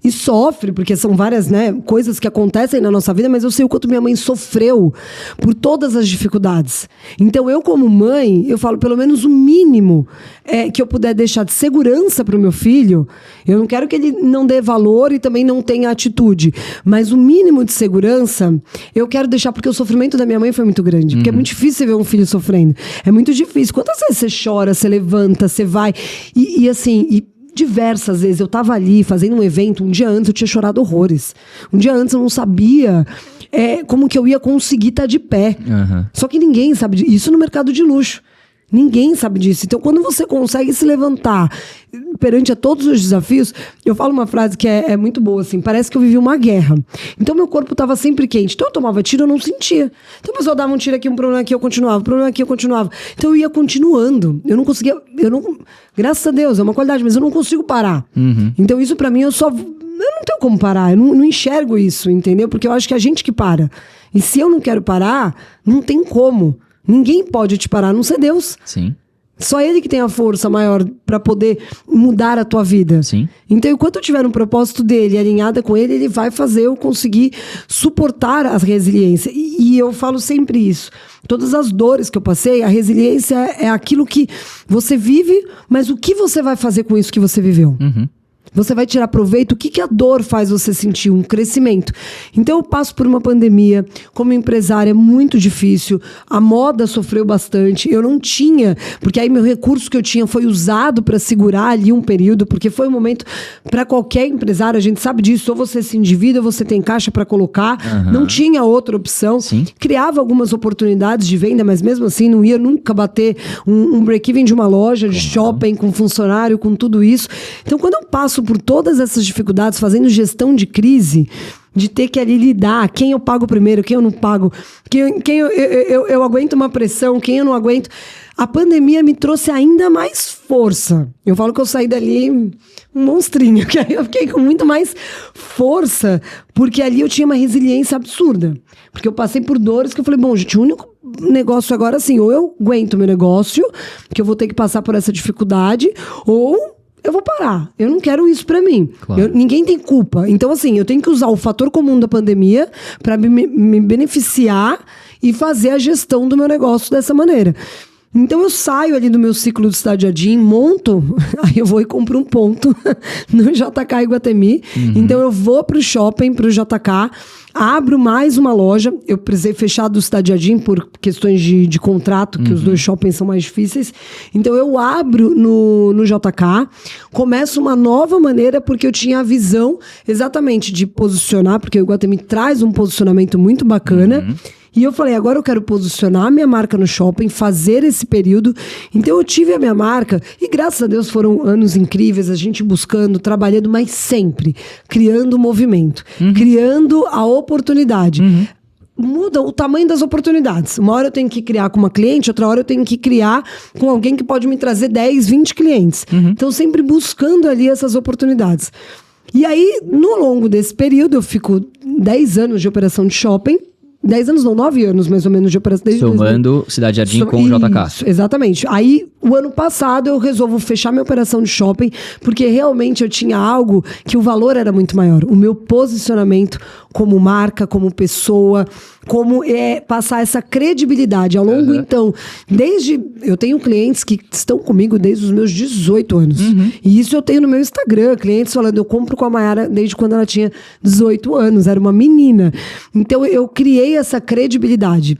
E sofre, porque são várias coisas que acontecem na nossa vida, mas eu sei o quanto minha mãe sofreu por todas as dificuldades. Então, eu como mãe, eu falo, pelo menos o mínimo que eu puder deixar de segurança para o meu filho, eu não quero que ele não dê valor e também não tenha atitude, mas o mínimo de segurança, eu quero deixar, porque o sofrimento da minha mãe foi muito grande, porque é muito difícil ver um filho sofrendo. É muito difícil. Quantas vezes você chora, você levanta, você vai, diversas vezes eu tava ali fazendo um evento, um dia antes eu tinha chorado horrores. Um dia antes eu não sabia como que eu ia conseguir estar de pé. Só que ninguém sabe disso. Isso no mercado de luxo. Ninguém sabe disso. Então, quando você consegue se levantar perante a todos os desafios, eu falo uma frase que é muito boa, assim, parece que eu vivi uma guerra. Então, meu corpo estava sempre quente. Então, eu tomava tiro, eu não sentia. Então, a pessoa dava um tiro aqui, um problema aqui, eu continuava. Um problema aqui, eu continuava. Então, eu ia continuando. Eu não conseguia... Graças a Deus, é uma qualidade, mas eu não consigo parar. Então, isso pra mim, eu não tenho como parar. Eu não enxergo isso, entendeu? Porque eu acho que é a gente que para. E se eu não quero parar, não tem como. Ninguém pode te parar, a não ser Deus. Sim. Só ele que tem a força maior para poder mudar a tua vida. Sim. Então, enquanto eu tiver um propósito dele alinhada com ele, ele vai fazer eu conseguir suportar a resiliência. E eu falo sempre isso. Todas as dores que eu passei, a resiliência é aquilo que você vive, mas o que você vai fazer com isso que você viveu? Uhum. Você vai tirar proveito? O que a dor faz você sentir? Um crescimento. Então eu passo por uma pandemia, como empresária, muito difícil. A moda sofreu bastante. Eu não tinha, porque aí meu recurso que eu tinha foi usado para segurar ali um período, porque foi um momento para qualquer empresário, a gente sabe disso, ou você se endivida, ou você tem caixa para colocar. Uhum. Não tinha outra opção. Sim. Criava algumas oportunidades de venda, mas mesmo assim não ia nunca bater um break-even de uma loja, de shopping, com funcionário, com tudo isso. Então quando eu passo por todas essas dificuldades, fazendo gestão de crise, de ter que ali lidar, quem eu pago primeiro, quem eu não pago, quem eu aguento uma pressão, quem eu não aguento. A pandemia me trouxe ainda mais força. Eu falo que eu saí dali um monstrinho, que aí eu fiquei com muito mais força, porque ali eu tinha uma resiliência absurda. Porque eu passei por dores que eu falei, bom, gente, o único negócio agora, assim, ou eu aguento meu negócio, que eu vou ter que passar por essa dificuldade, ou eu vou parar. Eu não quero isso pra mim. Claro. Ninguém tem culpa. Então, assim, eu tenho que usar o fator comum da pandemia pra me beneficiar e fazer a gestão do meu negócio dessa maneira. Então, eu saio ali do meu ciclo do Cidade Jardim, monto, aí eu vou e compro um ponto no JK Iguatemi. Uhum. Então, eu vou pro shopping, pro JK, abro mais uma loja. Eu precisei fechar do Cidade Jardim por questões de contrato, que os dois shoppings são mais difíceis. Então, eu abro no JK, começo uma nova maneira, porque eu tinha a visão exatamente de posicionar, porque o Iguatemi traz um posicionamento muito bacana. Uhum. E eu falei, agora eu quero posicionar a minha marca no shopping, fazer esse período. Então eu tive a minha marca e graças a Deus foram anos incríveis, a gente buscando, trabalhando, mas sempre criando um movimento, criando a oportunidade. Muda o tamanho das oportunidades. Uma hora eu tenho que criar com uma cliente, outra hora eu tenho que criar com alguém que pode me trazer 10, 20 clientes. Então sempre buscando ali essas oportunidades. E aí, no longo desse período, eu fico 10 anos de operação de shopping. 10 anos não, 9 anos mais ou menos de operação. Somando Cidade Jardim com o JK. Isso, exatamente. Aí, o ano passado, eu resolvo fechar minha operação de shopping, porque realmente eu tinha algo que o valor era muito maior. O meu posicionamento como marca, como pessoa, como passar essa credibilidade ao longo, então, eu tenho clientes que estão comigo desde os meus 18 anos. E isso eu tenho no meu Instagram, clientes falando, eu compro com a Mayara desde quando ela tinha 18 anos, era uma menina. Então, eu criei essa credibilidade.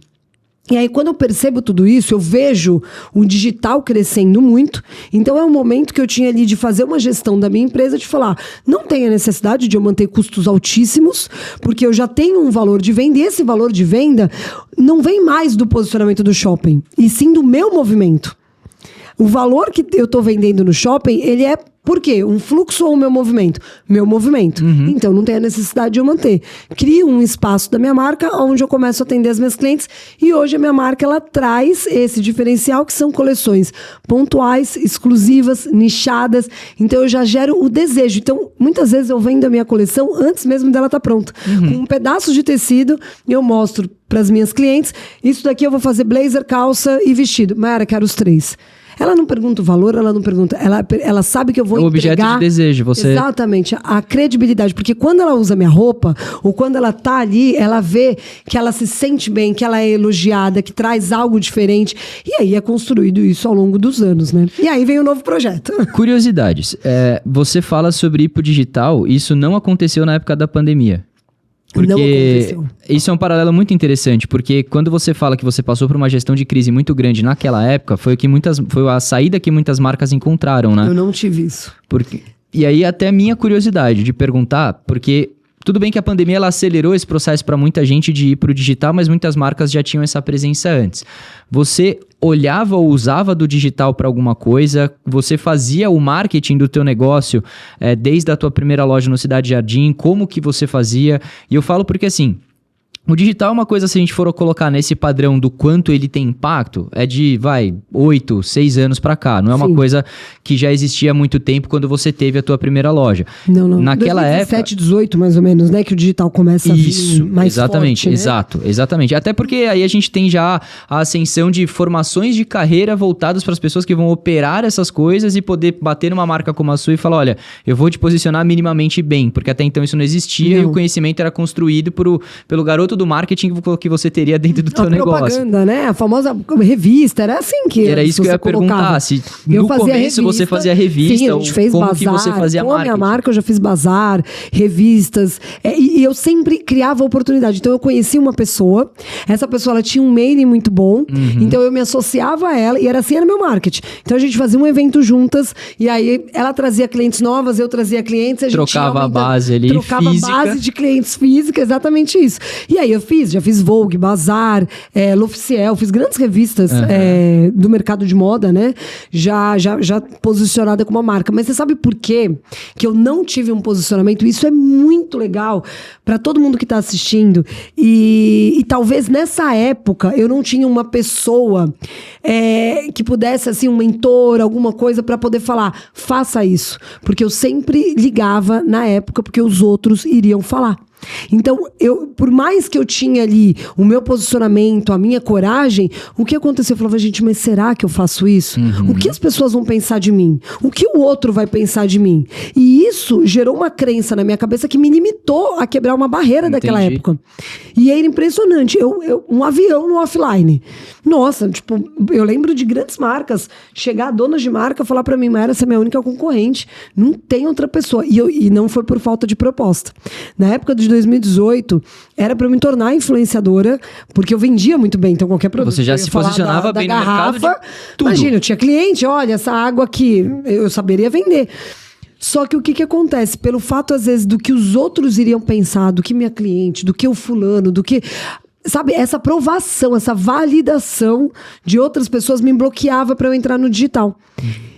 E aí, quando eu percebo tudo isso, eu vejo o digital crescendo muito. Então, é um momento que eu tinha ali de fazer uma gestão da minha empresa, de falar, não tem a necessidade de eu manter custos altíssimos, porque eu já tenho um valor de venda, e esse valor de venda não vem mais do posicionamento do shopping, e sim do meu movimento. O valor que eu estou vendendo no shopping, ele é por quê? Um fluxo ou o meu movimento? Meu movimento. Então, não tem a necessidade de eu manter. Crio um espaço da minha marca, onde eu começo a atender as minhas clientes. E hoje a minha marca, ela traz esse diferencial, que são coleções pontuais, exclusivas, nichadas. Então, eu já gero o desejo. Então, muitas vezes eu vendo a minha coleção antes mesmo dela estar pronta. Com um pedaço de tecido, eu mostro para as minhas clientes. Isso daqui eu vou fazer blazer, calça e vestido. Mayara, quero os 3. Ela não pergunta o valor, ela não pergunta. Ela sabe que eu vou entregar... O objeto de desejo, você... Exatamente, a credibilidade. Porque quando ela usa minha roupa, ou quando ela tá ali, ela vê que ela se sente bem, que ela é elogiada, que traz algo diferente. E aí é construído isso ao longo dos anos, né? E aí vem o novo projeto. Curiosidades. Você fala sobre ir pro digital, isso não aconteceu na época da pandemia. Porque não aconteceu. Isso é um paralelo muito interessante, porque quando você fala que você passou por uma gestão de crise muito grande naquela época, foi a saída que muitas marcas encontraram, né? Eu não tive isso. E aí até minha curiosidade de perguntar, porque tudo bem que a pandemia ela acelerou esse processo para muita gente de ir para o digital, mas muitas marcas já tinham essa presença antes. Você olhava ou usava do digital para alguma coisa? Você fazia o marketing do teu negócio desde a tua primeira loja no Cidade Jardim? Como que você fazia? E eu falo porque assim... O digital é uma coisa, se a gente for colocar nesse padrão do quanto ele tem impacto, é de, 8, 6 anos pra cá. Não é uma coisa que já existia há muito tempo quando você teve a tua primeira loja. Não. Naquela 2017, 18 mais ou menos, né? Que o digital começa a vir mais exatamente, forte, né? Exatamente. Até porque aí a gente tem já a ascensão de formações de carreira voltadas para as pessoas que vão operar essas coisas e poder bater numa marca como a sua e falar, olha, eu vou te posicionar minimamente bem, porque até então isso não existia e o conhecimento era construído pelo garoto do marketing que você teria dentro do teu negócio. Propaganda, né? A famosa revista, era assim que era isso que eu ia perguntar, se no começo você fazia revista, sim, a gente fez como bazar, que você fazia com a minha marca eu já fiz bazar, revistas, e eu sempre criava oportunidade. Então eu conheci uma pessoa, essa pessoa ela tinha um mailing muito bom, então eu me associava a ela, e era assim, era meu marketing. Então a gente fazia um evento juntas, e aí ela trazia clientes novas, eu trazia clientes, a gente trocava a base ali, trocava física. A base de clientes física, exatamente isso. E aí eu já fiz Vogue, Bazar, L'Officiel, fiz grandes revistas do mercado de moda, né? Já posicionada como uma marca. Mas você sabe por quê que eu não tive um posicionamento? Isso é muito legal para todo mundo que está assistindo. E talvez nessa época eu não tinha uma pessoa que pudesse, assim, um mentor, alguma coisa para poder falar, faça isso. Porque eu sempre ligava na época porque os outros iriam falar. Então, por mais que eu tinha ali o meu posicionamento, a minha coragem, o que aconteceu? Eu falava, gente, mas será que eu faço isso? O que as pessoas vão pensar de mim? O que o outro vai pensar de mim? E isso gerou uma crença na minha cabeça que me limitou a quebrar uma barreira daquela época. E era impressionante. Um avião no offline. Nossa, tipo, eu lembro de grandes marcas chegar, donas de marca, falar pra mim, Mayra, essa é a minha única concorrente. Não tem outra pessoa. E não foi por falta de proposta. Na época de 2018, era para eu me tornar influenciadora, porque eu vendia muito bem, então qualquer produto. Você já se posicionava bem no mercado de tudo. Imagina, eu tinha cliente, olha, essa água aqui, eu saberia vender. Só que o que acontece? Pelo fato, às vezes, do que os outros iriam pensar, do que minha cliente, do que o fulano, do que... Sabe, essa aprovação, essa validação de outras pessoas me bloqueava para eu entrar no digital.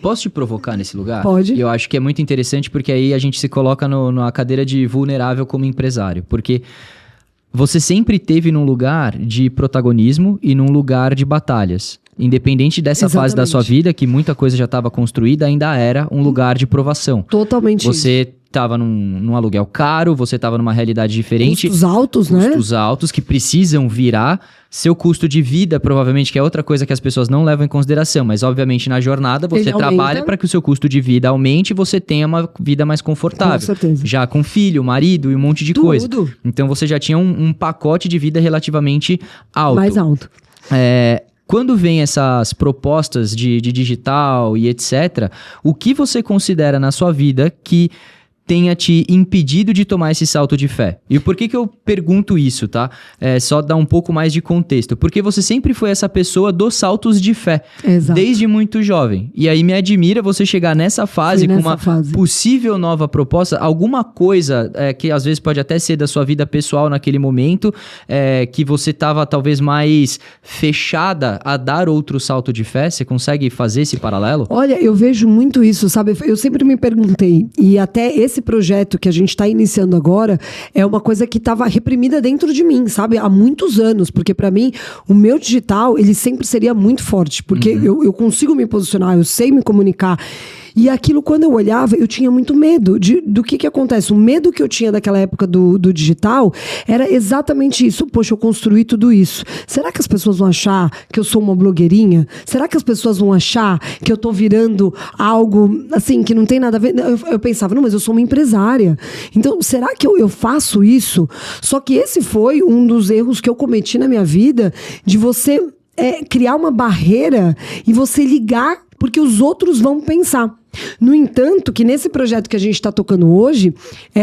Posso te provocar nesse lugar? Pode. Eu acho que é muito interessante porque aí a gente se coloca na cadeira de vulnerável como empresário. Porque você sempre esteve num lugar de protagonismo e num lugar de batalhas. Independente dessa fase da sua vida, que muita coisa já estava construída, ainda era um lugar de provação. Totalmente. Você estava num aluguel caro, você estava numa realidade diferente. Custos altos, né? Custos altos que precisam virar. Seu custo de vida, provavelmente, que é outra coisa que as pessoas não levam em consideração. Mas, obviamente, na jornada, você trabalha para que o seu custo de vida aumente e você tenha uma vida mais confortável. Com certeza. Já com filho, marido e um monte de coisa. Então, você já tinha um pacote de vida relativamente alto. Mais alto. Quando vem essas propostas de digital e etc., o que você considera na sua vida que tenha te impedido de tomar esse salto de fé? E por que eu pergunto isso, tá? Só dar um pouco mais de contexto. Porque você sempre foi essa pessoa dos saltos de fé. Exato. Desde muito jovem. E aí me admira você chegar nessa fase com uma possível nova proposta, alguma coisa que às vezes pode até ser da sua vida pessoal naquele momento, que você estava talvez mais fechada a dar outro salto de fé. Você consegue fazer esse paralelo? Olha, eu vejo muito isso, sabe? Eu sempre me perguntei, e até esse projeto que a gente está iniciando agora é uma coisa que estava reprimida dentro de mim, sabe? Há muitos anos, porque para mim o meu digital, ele sempre seria muito forte, porque eu consigo me posicionar, eu sei me comunicar. E aquilo, quando eu olhava, eu tinha muito medo do que acontece. O medo que eu tinha daquela época do digital era exatamente isso. Poxa, eu construí tudo isso. Será que as pessoas vão achar que eu sou uma blogueirinha? Será que as pessoas vão achar que eu tô virando algo, assim, que não tem nada a ver? Eu pensava, não, mas eu sou uma empresária. Então, será que eu faço isso? Só que esse foi um dos erros que eu cometi na minha vida, de você criar uma barreira e você ligar porque os outros vão pensar. No entanto, que nesse projeto que a gente está tocando hoje,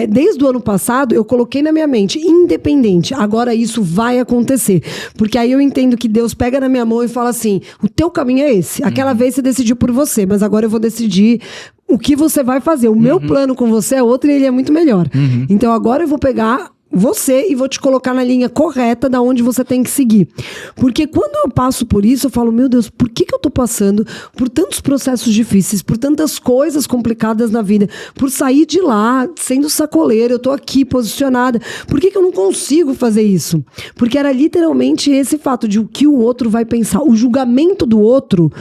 desde o ano passado, eu coloquei na minha mente, independente, agora isso vai acontecer. Porque aí eu entendo que Deus pega na minha mão e fala assim, o teu caminho é esse. Aquela vez você decidiu por você, mas agora eu vou decidir o que você vai fazer. O meu plano com você é outro e ele é muito melhor. Então agora eu vou pegar você e vou te colocar na linha correta da onde você tem que seguir. Porque quando eu passo por isso, eu falo, meu Deus, por que eu tô passando por tantos processos difíceis, por tantas coisas complicadas na vida, por sair de lá sendo sacoleira, eu tô aqui posicionada, por que eu não consigo fazer isso? Porque era literalmente esse fato de o que o outro vai pensar, o julgamento do outro,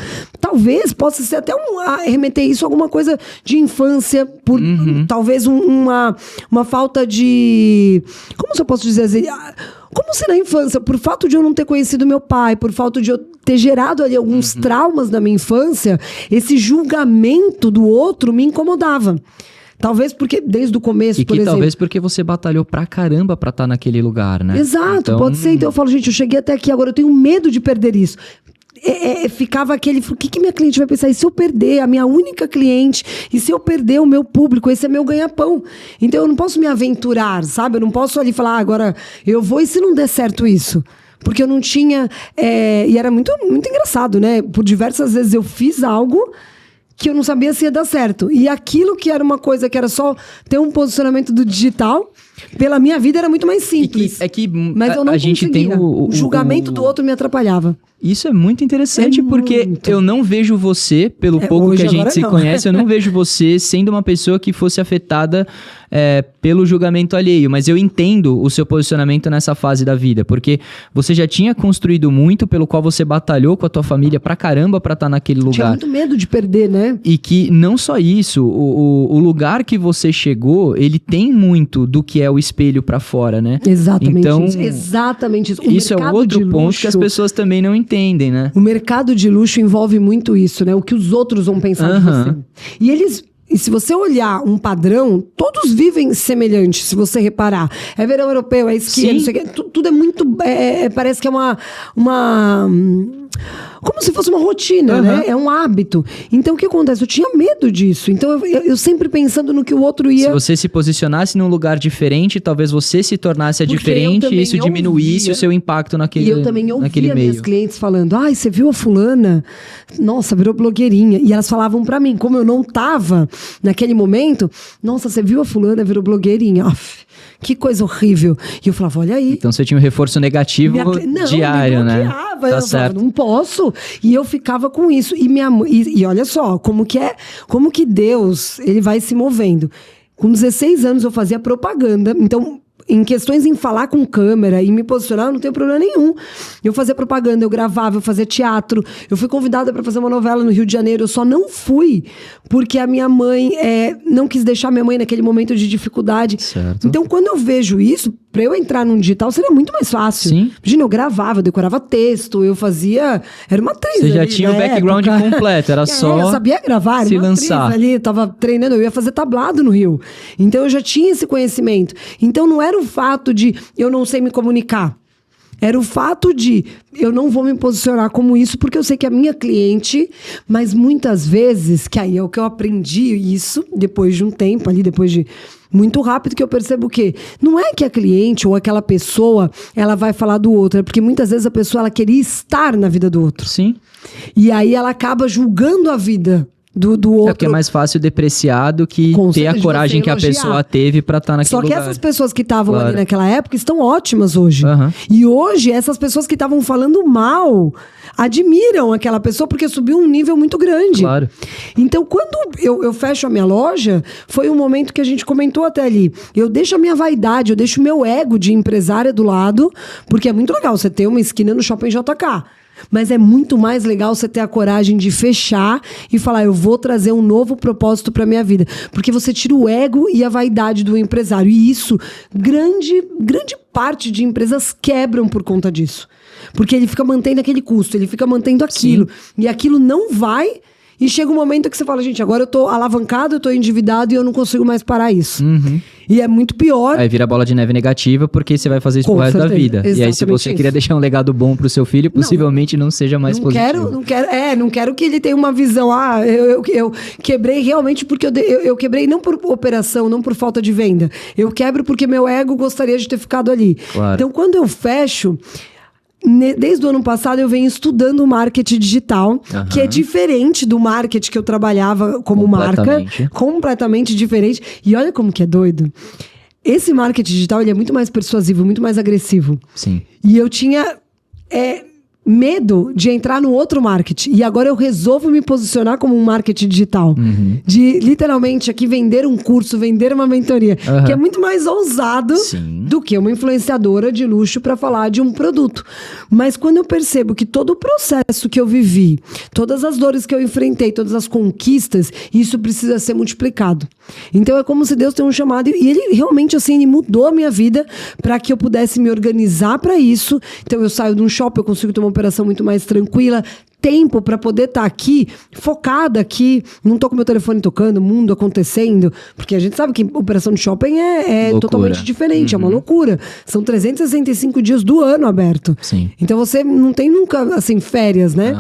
talvez possa ser até remeter isso a alguma coisa de infância, por talvez uma falta de... Como se eu posso dizer assim? Como se na infância, por fato de eu não ter conhecido meu pai, por fato de eu ter gerado ali alguns traumas na minha infância, esse julgamento do outro me incomodava. Talvez porque desde o começo, por exemplo... talvez porque você batalhou pra caramba pra estar naquele lugar, né? Exato, então... pode ser. Então eu falo, gente, eu cheguei até aqui, agora eu tenho medo de perder isso. Ficava aquele, o que minha cliente vai pensar? E se eu perder a minha única cliente? E se eu perder o meu público? Esse é meu ganha-pão. Então eu não posso me aventurar, sabe? Eu não posso ali falar, agora eu vou e se não der certo isso? Porque eu não tinha... e era muito, muito engraçado, né? Por diversas vezes eu fiz algo que eu não sabia se ia dar certo. E aquilo que era uma coisa que era só ter um posicionamento do digital... Pela minha vida era muito mais simples. Mas eu não a gente tem o julgamento do outro me atrapalhava. Isso é muito interessante, porque eu não vejo você, pelo pouco que a gente se conhece, eu não vejo você sendo uma pessoa que fosse afetada pelo julgamento alheio. Mas eu entendo o seu posicionamento nessa fase da vida, porque você já tinha construído muito, pelo qual você batalhou com a tua família pra caramba pra estar naquele lugar. Tinha muito medo de perder, né? E que não só isso, o lugar que você chegou, ele tem muito do que é o espelho pra fora, né? Exatamente então, isso. Exatamente isso. Isso é outro ponto que as pessoas também não entendem, né? O mercado de luxo envolve muito isso, né? O que os outros vão pensar de você. E se você olhar um padrão, todos vivem semelhantes, se você reparar. É verão europeu, é esqui, não sei o quê. Tudo é muito... parece que é uma como se fosse uma rotina, né? É um hábito. Então, o que acontece? Eu tinha medo disso. Então, eu sempre pensando no que o outro ia... Se você se posicionasse num lugar diferente, talvez você se tornasse diferente e isso diminuísse o seu impacto naquele meio. E eu também ouvia minhas clientes falando, ai, você viu a fulana? Nossa, virou blogueirinha. E elas falavam pra mim, como eu não tava naquele momento, nossa, você viu a fulana, virou blogueirinha. Que coisa horrível. E eu falava, olha aí. Então você tinha um reforço negativo diário, né? Tá eu certo. Falava, não posso. E eu ficava com isso. E olha só, como que Deus, ele vai se movendo. Com 16 anos eu fazia propaganda. Então, em questões em falar com câmera e me posicionar, eu não tenho problema nenhum. Eu fazia propaganda, eu gravava, eu fazia teatro. Eu fui convidada para fazer uma novela no Rio de Janeiro. Eu só não fui porque a minha mãe não quis deixar minha mãe naquele momento de dificuldade. Certo. Então, quando eu vejo isso, para eu entrar num digital seria muito mais fácil. Sim. Imagina, eu gravava, eu decorava texto, eu fazia... Era uma atriz. Você já tinha o background completo, era só... Eu sabia gravar, era se uma lançar. Atriz ali, tava treinando, eu ia fazer tablado no Rio. Então eu já tinha esse conhecimento. Então não era o fato de eu não sei me comunicar. Era o fato de eu não vou me posicionar como isso porque eu sei que a minha cliente, mas muitas vezes, que aí é o que eu aprendi isso, depois de um tempo ali, depois de muito rápido, que eu percebo que não é que a cliente ou aquela pessoa, ela vai falar do outro, é porque muitas vezes a pessoa, ela queria estar na vida do outro. Sim. E aí ela acaba julgando a vida do outro. É porque é mais fácil depreciar do que ter a coragem que a pessoa teve pra estar naquele lugar. Só que essas pessoas que estavam ali naquela época estão ótimas hoje. E hoje, essas pessoas que estavam falando mal admiram aquela pessoa porque subiu um nível muito grande. Claro. Então, quando eu fecho a minha loja, foi um momento que a gente comentou até ali. Eu deixo a minha vaidade, eu deixo o meu ego de empresária do lado, porque é muito legal você ter uma esquina no Shopping JK. Mas é muito mais legal você ter a coragem de fechar e falar, eu vou trazer um novo propósito para minha vida. Porque você tira o ego e a vaidade do empresário. E isso, grande parte de empresas quebram por conta disso. Porque ele fica mantendo aquele custo, ele fica mantendo aquilo. Sim. E aquilo não vai... E chega um momento que você fala, gente, agora eu tô alavancado, eu tô endividado e eu não consigo mais parar isso. E é muito pior. Aí vira bola de neve negativa, porque você vai fazer isso pro resto da vida. Exatamente. E aí, se você queria deixar um legado bom pro seu filho, possivelmente não seja mais positivo. Não quero que ele tenha uma visão, eu quebrei realmente porque eu quebrei não por operação, não por falta de venda. Eu quebro porque meu ego gostaria de ter ficado ali. Claro. Então, quando eu fecho... Desde o ano passado eu venho estudando marketing digital, que é diferente do marketing que eu trabalhava como marca, completamente diferente. E olha como que é doido. esse marketing digital, ele é muito mais persuasivo, muito mais agressivo. Sim. E eu tinha medo de entrar no outro marketing. E agora eu resolvo me posicionar como um marketing digital. De, literalmente, aqui vender um curso, vender uma mentoria. Que é muito mais ousado do que uma influenciadora de luxo para falar de um produto. Mas quando eu percebo que todo o processo que eu vivi, todas as dores que eu enfrentei, todas as conquistas, isso precisa ser multiplicado. Então é como se Deus tem um chamado. E ele realmente, assim, ele mudou a minha vida para que eu pudesse me organizar para isso. Então eu saio de um shopping, eu consigo ter uma operação muito mais tranquila, tempo para poder estar aqui, focada aqui, não tô com meu telefone tocando, mundo acontecendo, porque a gente sabe que operação de shopping é totalmente diferente, é uma loucura. São 365 dias do ano aberto. Sim. Então você não tem nunca, assim, férias, né?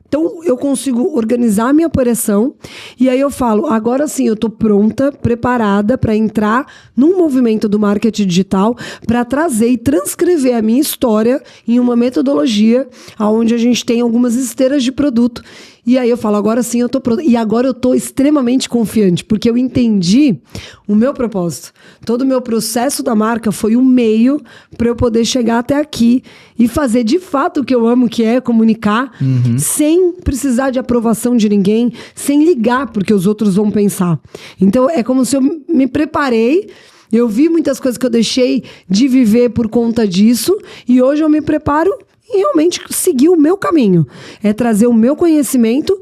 Então, eu consigo organizar a minha operação e aí eu falo, agora sim, eu estou pronta, preparada para entrar num movimento do marketing digital para trazer e transcrever a minha história em uma metodologia onde a gente tem algumas esteiras de produto. E aí eu falo, agora sim eu estou pronta. E agora eu estou extremamente confiante, porque eu entendi o meu propósito. Todo o meu processo da marca foi um meio para eu poder chegar até aqui e fazer de fato o que eu amo, que é comunicar, sem precisar de aprovação de ninguém, sem ligar porque os outros vão pensar. Então é como se eu me preparei. Eu vi muitas coisas que eu deixei de viver por conta disso e hoje eu me preparo e realmente seguir o meu caminho. É trazer o meu conhecimento,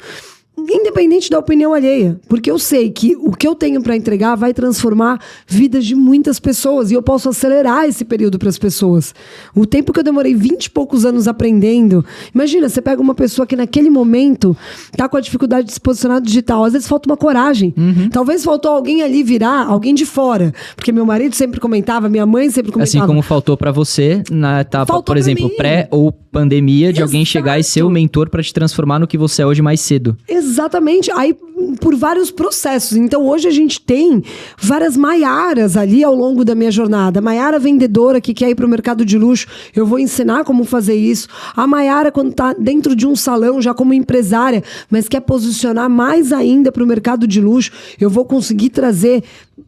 independente da opinião alheia. Porque eu sei que o que eu tenho para entregar vai transformar vidas de muitas pessoas. E eu posso acelerar esse período para as pessoas. O tempo que eu demorei 20 e poucos anos aprendendo. Imagina, você pega uma pessoa que naquele momento tá com a dificuldade de se posicionar no digital. Às vezes falta uma coragem. Talvez faltou alguém ali virar, alguém de fora. Porque meu marido sempre comentava, minha mãe sempre comentava. Assim como faltou para você na etapa, faltou, por exemplo, pré ou pandemia, de alguém chegar e ser o mentor para te transformar no que você é hoje mais cedo. Exatamente. Aí, por vários processos. Então, hoje a gente tem várias Maiaras ali ao longo da minha jornada. A Maiara vendedora que quer ir para o mercado de luxo, eu vou ensinar como fazer isso. A Maiara, quando está dentro de um salão, já como empresária, mas quer posicionar mais ainda para o mercado de luxo, eu vou conseguir trazer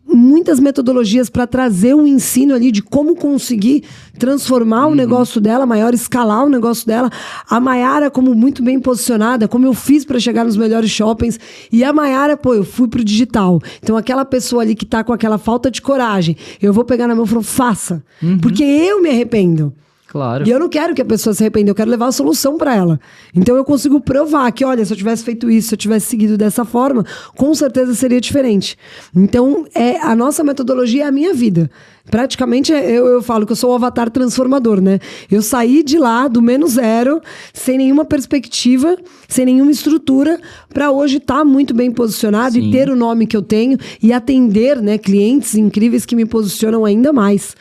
muitas metodologias para trazer um ensino ali de como conseguir transformar o negócio dela, maior, escalar o negócio dela. A Maiara, como muito bem posicionada, como eu fiz para chegar nos melhores shoppings. E a Maiara, eu fui pro digital. Então, aquela pessoa ali que tá com aquela falta de coragem, eu vou pegar na mão e falar, faça. Porque eu me arrependo. Claro. E eu não quero que a pessoa se arrependa, eu quero levar a solução para ela. Então eu consigo provar que, olha, se eu tivesse feito isso, se eu tivesse seguido dessa forma, com certeza seria diferente. Então, a nossa metodologia é a minha vida. Praticamente, eu falo que eu sou o avatar transformador, né? Eu saí de lá, do -0, sem nenhuma perspectiva, sem nenhuma estrutura, para hoje estar muito bem posicionado e ter o nome que eu tenho e atender, né, clientes incríveis que me posicionam ainda mais.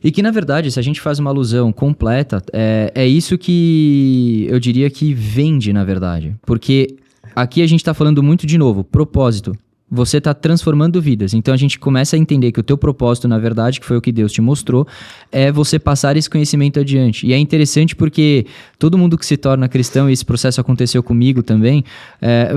E que, na verdade, se a gente faz uma alusão completa, é isso que eu diria que vende, na verdade. Porque aqui a gente está falando muito, de novo, propósito. Você está transformando vidas. Então a gente começa a entender que o teu propósito, na verdade, que foi o que Deus te mostrou, é você passar esse conhecimento adiante. E é interessante porque todo mundo que se torna cristão, e esse processo aconteceu comigo também,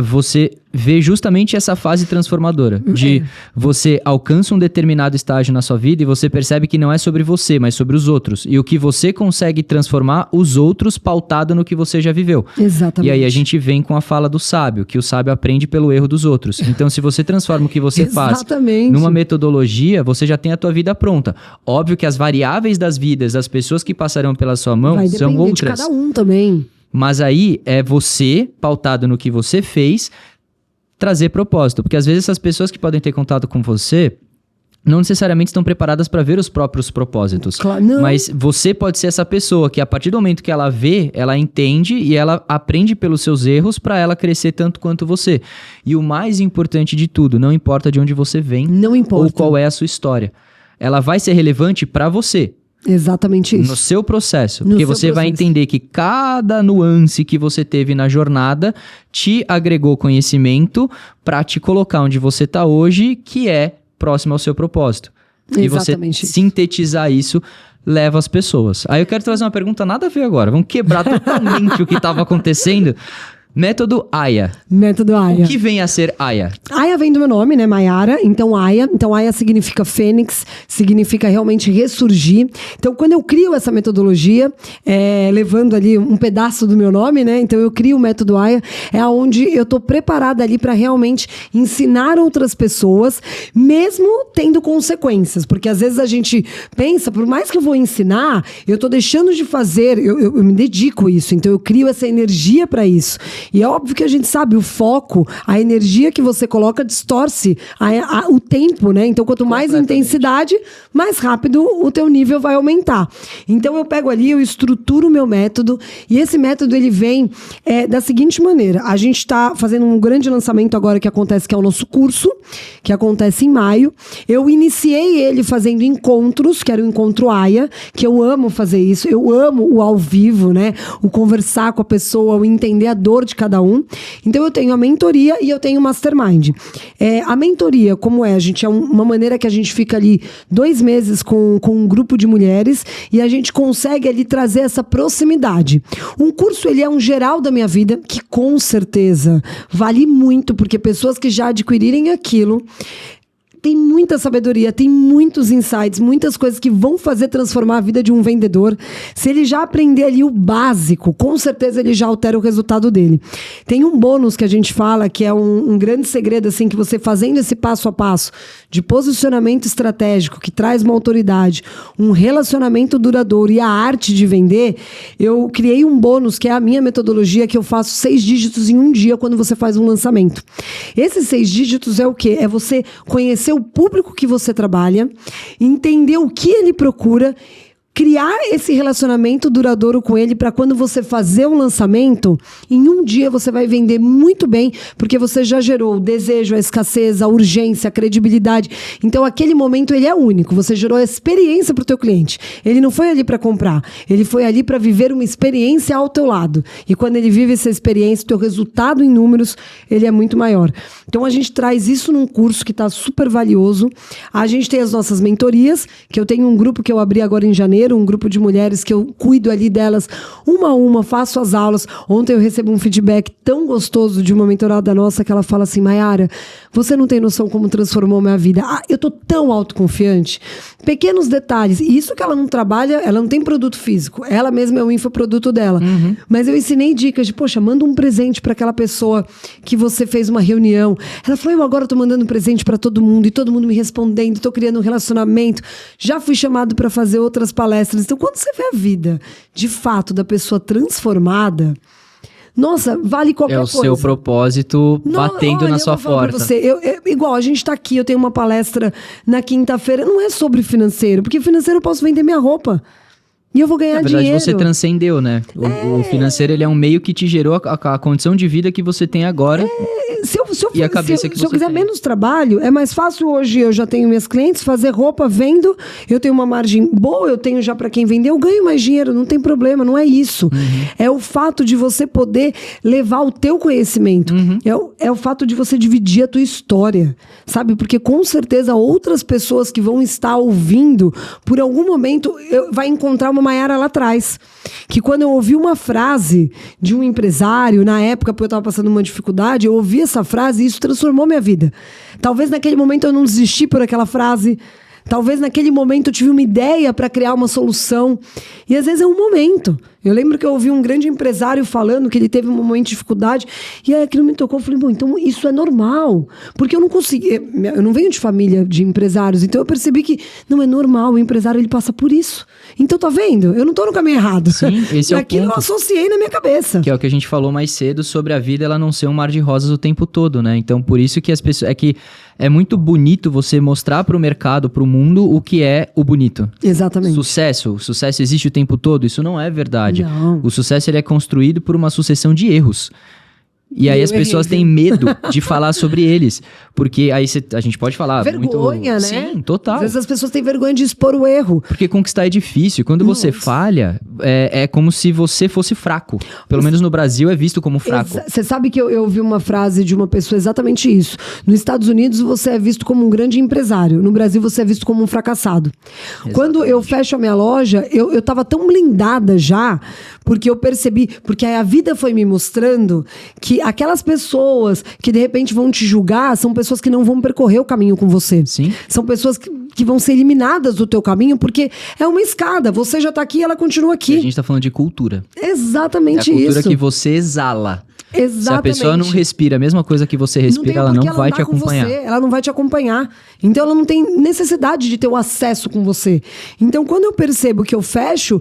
você vê justamente essa fase transformadora. De você alcança um determinado estágio na sua vida e você percebe que não é sobre você, mas sobre os outros. E o que você consegue transformar os outros pautado no que você já viveu. Exatamente. E aí a gente vem com a fala do sábio, que o sábio aprende pelo erro dos outros. Então, se você transforma o que você faz numa metodologia, você já tem a tua vida pronta. Óbvio que as variáveis das vidas das pessoas que passarão pela sua mão são outras. De cada um também. Mas aí é você, pautado no que você fez, trazer propósito. Porque às vezes essas pessoas que podem ter contato com você não necessariamente estão preparadas para ver os próprios propósitos. Claro, não. Mas você pode ser essa pessoa que, a partir do momento que ela vê, ela entende e ela aprende pelos seus erros para ela crescer tanto quanto você. E o mais importante de tudo, não importa de onde você vem, não importa, ou qual é a sua história. Ela vai ser relevante para você. Exatamente isso. No seu processo. Porque você vai entender que cada nuance que você teve na jornada te agregou conhecimento para te colocar onde você está hoje, que é próximo ao seu propósito. Exatamente. E você sintetizar isso leva as pessoas. Aí eu quero trazer uma pergunta nada a ver agora. Vamos quebrar totalmente o que estava acontecendo. Método AYA. Método AYA. O que vem a ser AYA? AYA vem do meu nome, né, Maiara? Então AYA significa fênix, significa realmente ressurgir. Então, quando eu crio essa metodologia, levando ali um pedaço do meu nome, né? Então, eu crio o método AYA, é onde eu tô preparada ali para realmente ensinar outras pessoas, mesmo tendo consequências. Porque às vezes a gente pensa, por mais que eu vou ensinar, eu tô deixando de fazer, eu me dedico a isso. Então, eu crio essa energia para isso. E é óbvio que a gente sabe, o foco, a energia que você coloca distorce o tempo, né? Então, quanto mais intensidade, mais rápido o teu nível vai aumentar. Então, eu pego ali, eu estruturo o meu método, e esse método, ele vem da seguinte maneira. A gente está fazendo um grande lançamento agora que acontece, que é o nosso curso, que acontece em maio. Eu iniciei ele fazendo encontros, que era o Encontro AYA, que eu amo fazer isso, eu amo o ao vivo, né? O conversar com a pessoa, o entender a dor de cada um. Então, eu tenho a mentoria e eu tenho o mastermind. A mentoria, como é? A gente é uma maneira que a gente fica ali 2 meses com um grupo de mulheres e a gente consegue ali trazer essa proximidade. Um curso, ele é um geral da minha vida que, com certeza, vale muito, porque pessoas que já adquirirem aquilo tem muita sabedoria, tem muitos insights, muitas coisas que vão fazer transformar a vida de um vendedor. Se ele já aprender ali o básico, com certeza ele já altera o resultado dele. Tem um bônus que a gente fala, que é um grande segredo, assim, que você fazendo esse passo a passo de posicionamento estratégico, que traz uma autoridade, um relacionamento duradouro e a arte de vender, eu criei um bônus, que é a minha metodologia, que eu faço 6 dígitos em um dia quando você faz um lançamento. Esses 6 dígitos é o quê? É você conhecer o público que você trabalha, entender o que ele procura, criar esse relacionamento duradouro com ele para quando você fazer um lançamento, em um dia você vai vender muito bem, porque você já gerou o desejo, a escassez, a urgência, a credibilidade. Então, aquele momento, ele é único. Você gerou a experiência para o teu cliente. Ele não foi ali para comprar. Ele foi ali para viver uma experiência ao teu lado. E quando ele vive essa experiência, o teu resultado em números, ele é muito maior. Então, a gente traz isso num curso que está super valioso. A gente tem as nossas mentorias, que eu tenho um grupo que eu abri agora em janeiro, um grupo de mulheres que eu cuido ali delas uma a uma, faço as aulas. Ontem eu recebi um feedback tão gostoso de uma mentorada nossa que ela fala assim: Maiara, você não tem noção como transformou minha vida. Eu tô tão autoconfiante. Pequenos detalhes. E isso que ela não trabalha, ela não tem produto físico. Ela mesma é o infoproduto dela. Uhum. Mas eu ensinei dicas de, poxa, manda um presente para aquela pessoa que você fez uma reunião. Ela falou: eu agora tô mandando presente para todo mundo e todo mundo me respondendo, tô criando um relacionamento. Já fui chamado para fazer outras palestras. Então, quando você vê a vida, de fato, da pessoa transformada, nossa, vale qualquer coisa. É o seu propósito batendo na sua porta. Igual, a gente tá aqui, eu tenho uma palestra na quinta-feira, não é sobre financeiro, porque financeiro eu posso vender minha roupa. E eu vou ganhar dinheiro. Na verdade, você transcendeu, né? O financeiro, ele é um meio que te gerou a condição de vida que você tem agora. Se eu quiser menos trabalho, é mais fácil hoje. Eu já tenho minhas clientes, fazer roupa, vendo, eu tenho uma margem boa, eu tenho já para quem vender, eu ganho mais dinheiro, não tem problema, não é isso. Uhum. É o fato de você poder levar o teu conhecimento. Uhum. É o fato de você dividir a tua história, sabe? Porque com certeza outras pessoas que vão estar ouvindo, por algum momento, vai encontrar uma Maiara lá atrás. Que quando eu ouvi uma frase de um empresário, na época, porque eu estava passando uma dificuldade, eu ouvi essa frase e isso transformou minha vida. Talvez naquele momento eu não desisti por aquela frase. Talvez naquele momento eu tive uma ideia para criar uma solução. E às vezes é um momento. Eu lembro que eu ouvi um grande empresário falando que ele teve um momento de dificuldade. E aí aquilo me tocou. Eu falei, bom, então isso é normal. Porque eu não consegui... Eu não venho de família de empresários. Então eu percebi que não é normal. O empresário, ele passa por isso. Então tá vendo? Eu não tô no caminho errado. Sim, esse é o ponto. E aquilo eu associei na minha cabeça. Que é o que a gente falou mais cedo sobre a vida, ela não ser um mar de rosas o tempo todo, né? Então por isso que as pessoas... É muito bonito você mostrar para o mercado, para o mundo, o que é o bonito. Exatamente. O sucesso existe o tempo todo? Isso não é verdade. Não. O sucesso, ele é construído por uma sucessão de erros. E aí as pessoas têm medo de falar sobre eles. Porque aí a gente pode falar... Vergonha, muito... né? Sim, total. Às vezes as pessoas têm vergonha de expor o erro. Porque conquistar é difícil. Quando você falha, é como se você fosse fraco. Pelo menos no Brasil é visto como fraco. Você sabe que eu ouvi uma frase de uma pessoa exatamente isso. Nos Estados Unidos você é visto como um grande empresário. No Brasil você é visto como um fracassado. Exatamente. Quando eu fecho a minha loja, eu tava tão blindada já, porque eu percebi... Porque aí a vida foi me mostrando que aquelas pessoas que de repente vão te julgar são pessoas que não vão percorrer o caminho com você. Sim. São pessoas que vão ser eliminadas do teu caminho porque é uma escada. Você já tá aqui e ela continua aqui. E a gente tá falando de cultura. Exatamente isso. É a cultura que você exala. Exatamente. Se a pessoa não respira a mesma coisa que você respira, ela não vai te acompanhar. Ela não vai te acompanhar. Então ela não tem necessidade de ter o acesso com você. Então quando eu percebo que eu fecho...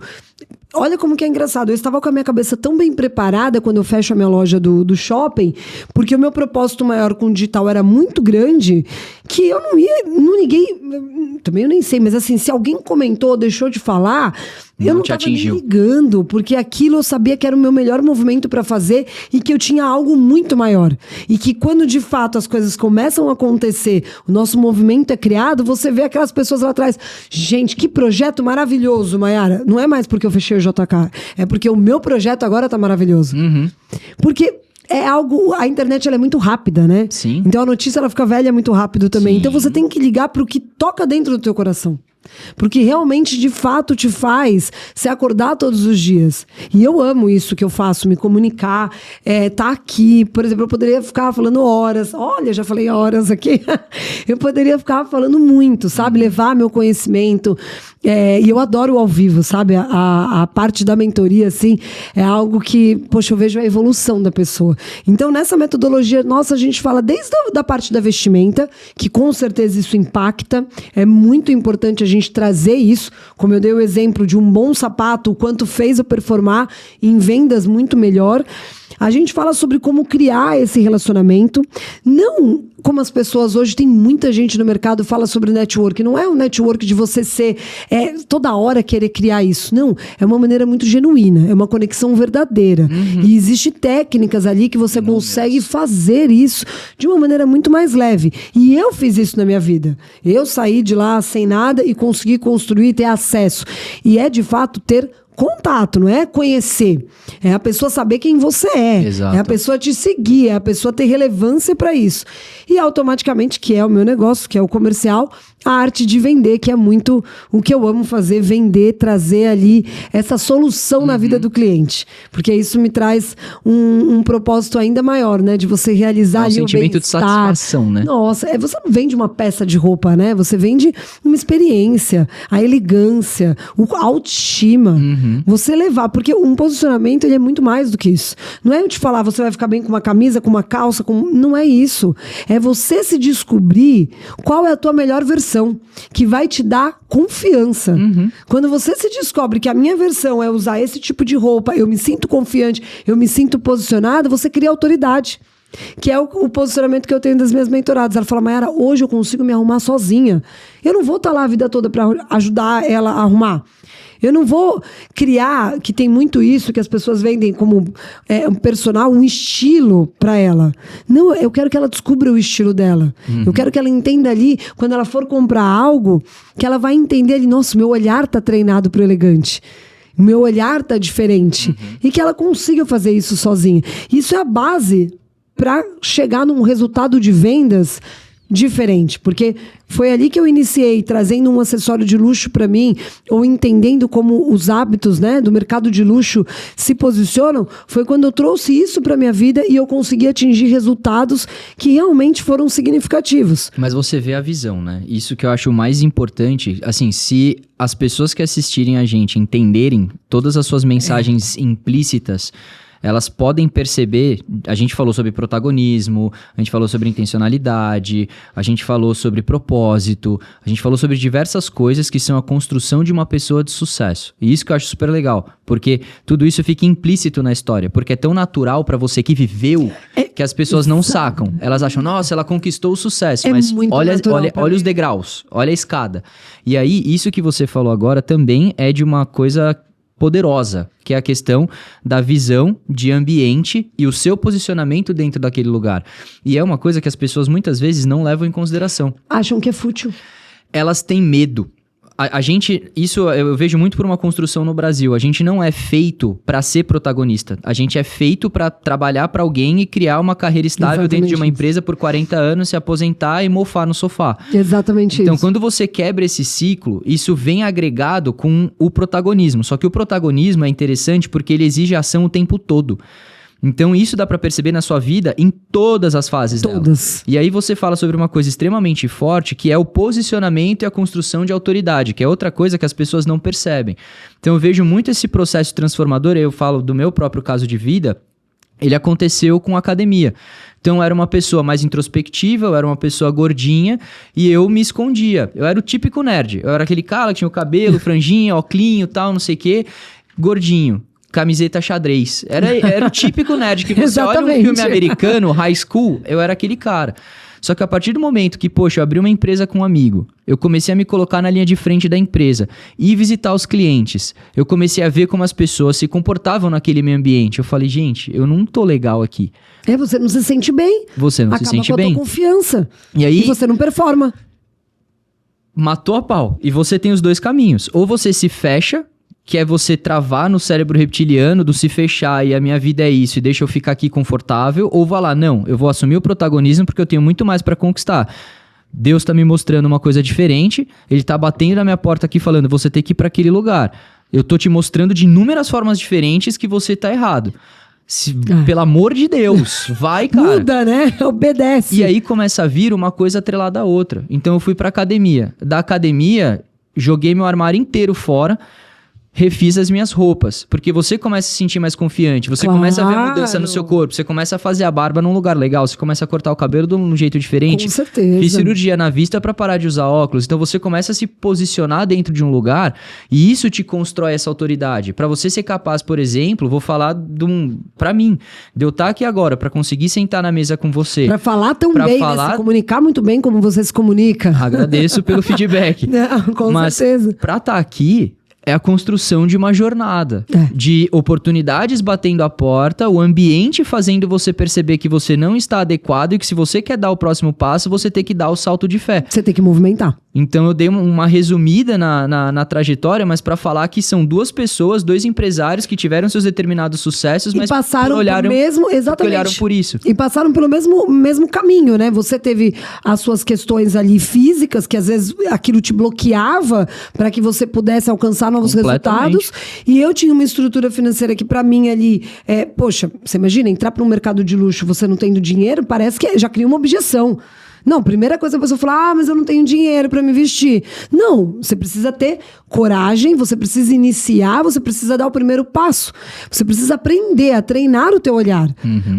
Olha como que é engraçado. Eu estava com a minha cabeça tão bem preparada quando eu fecho a minha loja do shopping, porque o meu propósito maior com o digital era muito grande, que eu ninguém... Também eu nem sei, mas assim, se alguém comentou, deixou de falar... Eu não estava nem ligando, porque aquilo eu sabia que era o meu melhor movimento para fazer e que eu tinha algo muito maior. E que quando de fato as coisas começam a acontecer, o nosso movimento é criado, você vê aquelas pessoas lá atrás. Gente, que projeto maravilhoso, Mayara. Não é mais porque eu fechei o JK, é porque o meu projeto agora tá maravilhoso. Uhum. Porque... é algo... A internet ela é muito rápida, né? Sim. Então a notícia ela fica velha muito rápido também. Sim. Então você tem que ligar pro que toca dentro do teu coração. Porque realmente, de fato, te faz se acordar todos os dias. E eu amo isso que eu faço, me comunicar, tá aqui. Por exemplo, eu poderia ficar falando horas. Olha, já falei horas aqui. Eu poderia ficar falando muito, sabe? Levar meu conhecimento. E eu adoro o ao vivo, sabe? A parte da mentoria, assim, é algo que, poxa, eu vejo a evolução da pessoa. Então, nessa metodologia nossa, a gente fala desde da parte da vestimenta, que com certeza isso impacta. É muito importante a gente trazer isso, como eu dei o exemplo de um bom sapato, o quanto fez eu performar em vendas muito melhor. A gente fala sobre como criar esse relacionamento, não como as pessoas hoje, tem muita gente no mercado que fala sobre network, não é um network de você ser toda hora querer criar isso, não, é uma maneira muito genuína, é uma conexão verdadeira, e existem técnicas ali que você consegue fazer isso de uma maneira muito mais leve, e eu fiz isso na minha vida, eu saí de lá sem nada e consegui construir, ter acesso, e de fato ter contato, não é conhecer. É a pessoa saber quem você é. Exato. É a pessoa te seguir, é a pessoa ter relevância para isso. E automaticamente, que é o meu negócio, que é o comercial, a arte de vender, que é muito o que eu amo fazer, vender, trazer ali essa solução na vida do cliente. Porque isso me traz um propósito ainda maior, né? De você realizar ali o sentimento de satisfação, né? Nossa, você não vende uma peça de roupa, né? Você vende uma experiência, a elegância, a autoestima. Você levar, porque um posicionamento ele é muito mais do que isso. Não é eu te falar, você vai ficar bem com uma camisa, com uma calça, não é isso. É você se descobrir qual é a tua melhor versão, que vai te dar confiança. Quando você se descobre que a minha versão é usar esse tipo de roupa, eu me sinto confiante, eu me sinto posicionada, você cria autoridade. Que é o posicionamento que eu tenho das minhas mentoradas. Ela fala, Mayara, hoje eu consigo me arrumar sozinha. Eu não vou estar lá a vida toda para ajudar ela a arrumar. Eu não vou criar, que tem muito isso, que as pessoas vendem como um personal, um estilo para ela. Não, eu quero que ela descubra o estilo dela. Eu quero que ela entenda ali, quando ela for comprar algo, que ela vai entender ali, nossa, meu olhar tá treinado pro elegante. Meu olhar tá diferente. E que ela consiga fazer isso sozinha. Isso é a base para chegar num resultado de vendas diferente, porque foi ali que eu iniciei, trazendo um acessório de luxo para mim, ou entendendo como os hábitos, né, do mercado de luxo se posicionam, foi quando eu trouxe isso para minha vida e eu consegui atingir resultados que realmente foram significativos. Mas você vê a visão, né? Isso que eu acho mais importante, assim, se as pessoas que assistirem a gente entenderem todas as suas mensagens implícitas, elas podem perceber, a gente falou sobre protagonismo, a gente falou sobre intencionalidade, a gente falou sobre propósito, a gente falou sobre diversas coisas que são a construção de uma pessoa de sucesso. E isso que eu acho super legal, porque tudo isso fica implícito na história, porque é tão natural pra você que viveu que as pessoas não sacam. Elas acham, nossa, ela conquistou o sucesso, mas olha os degraus, olha a escada. E aí, isso que você falou agora também é de uma coisa poderosa, que é a questão da visão de ambiente e o seu posicionamento dentro daquele lugar. E é uma coisa que as pessoas muitas vezes não levam em consideração. Acham que é fútil. Elas têm medo. A gente, isso eu vejo muito por uma construção no Brasil. A gente não é feito para ser protagonista. A gente é feito para trabalhar para alguém e criar uma carreira estável Exatamente dentro de uma isso. empresa por 40 anos, se aposentar e mofar no sofá. Exatamente Então, isso. quando você quebra esse ciclo, isso vem agregado com o protagonismo. Só que o protagonismo é interessante porque ele exige ação o tempo todo. Então, isso dá pra perceber na sua vida em todas as fases dela. Todas. E aí você fala sobre uma coisa extremamente forte, que é o posicionamento e a construção de autoridade, que é outra coisa que as pessoas não percebem. Então, eu vejo muito esse processo transformador, eu falo do meu próprio caso de vida, ele aconteceu com a academia. Então, eu era uma pessoa mais introspectiva, eu era uma pessoa gordinha e eu me escondia. Eu era o típico nerd. Eu era aquele cara que tinha o cabelo, franjinha, óculinho, tal, não sei o quê, gordinho. Camiseta xadrez. Era o típico nerd que você olha um filme americano, high school, eu era aquele cara. Só que a partir do momento que, poxa, eu abri uma empresa com um amigo, eu comecei a me colocar na linha de frente da empresa e visitar os clientes, eu comecei a ver como as pessoas se comportavam naquele meio ambiente. Eu falei, gente, eu não tô legal aqui. Você não se sente bem. Você não se sente bem. Acaba com a tua confiança. E aí, você não performa. matou a pau. E você tem os dois caminhos. Ou você se fecha, que é você travar no cérebro reptiliano do se fechar e a minha vida é isso e deixa eu ficar aqui confortável, ou vá lá, não, eu vou assumir o protagonismo porque eu tenho muito mais pra conquistar. Deus tá me mostrando uma coisa diferente, ele tá batendo na minha porta aqui falando, você tem que ir pra aquele lugar. Eu tô te mostrando de inúmeras formas diferentes que você tá errado. Pelo amor de Deus, vai, cara. Muda, né? Obedece. E aí começa a vir uma coisa atrelada à outra. Então eu fui pra academia. Da academia, joguei meu armário inteiro fora, refiz as minhas roupas, porque você começa a se sentir mais confiante, você começa a ver a mudança no seu corpo, você começa a fazer a barba num lugar legal, você começa a cortar o cabelo de um jeito diferente. Com certeza. Fiz cirurgia na vista pra parar de usar óculos, então você começa a se posicionar dentro de um lugar e isso te constrói essa autoridade. Pra você ser capaz, por exemplo, vou falar pra mim, de eu estar aqui agora, pra conseguir sentar na mesa com você. Pra falar tão bem, né? Se comunicar muito bem como você se comunica. Agradeço pelo feedback. Não, com certeza. Mas pra estar aqui, é a construção de uma jornada, de oportunidades batendo a porta, o ambiente fazendo você perceber que você não está adequado e que se você quer dar o próximo passo, você tem que dar o salto de fé. Você tem que movimentar. Então eu dei uma resumida na trajetória, mas para falar que são duas pessoas, dois empresários que tiveram seus determinados sucessos, mas passaram olharam, pelo mesmo, exatamente. olharam por isso. E passaram pelo mesmo caminho, né? Você teve as suas questões ali físicas, que às vezes aquilo te bloqueava para que você pudesse alcançar novos resultados. E eu tinha uma estrutura financeira que para mim ali, poxa, você imagina, entrar para um mercado de luxo, você não tendo dinheiro, parece que já cria uma objeção. Não, primeira coisa a pessoa fala, mas eu não tenho dinheiro para me vestir. Não, você precisa ter coragem, você precisa iniciar, você precisa dar o primeiro passo. Você precisa aprender a treinar o teu olhar.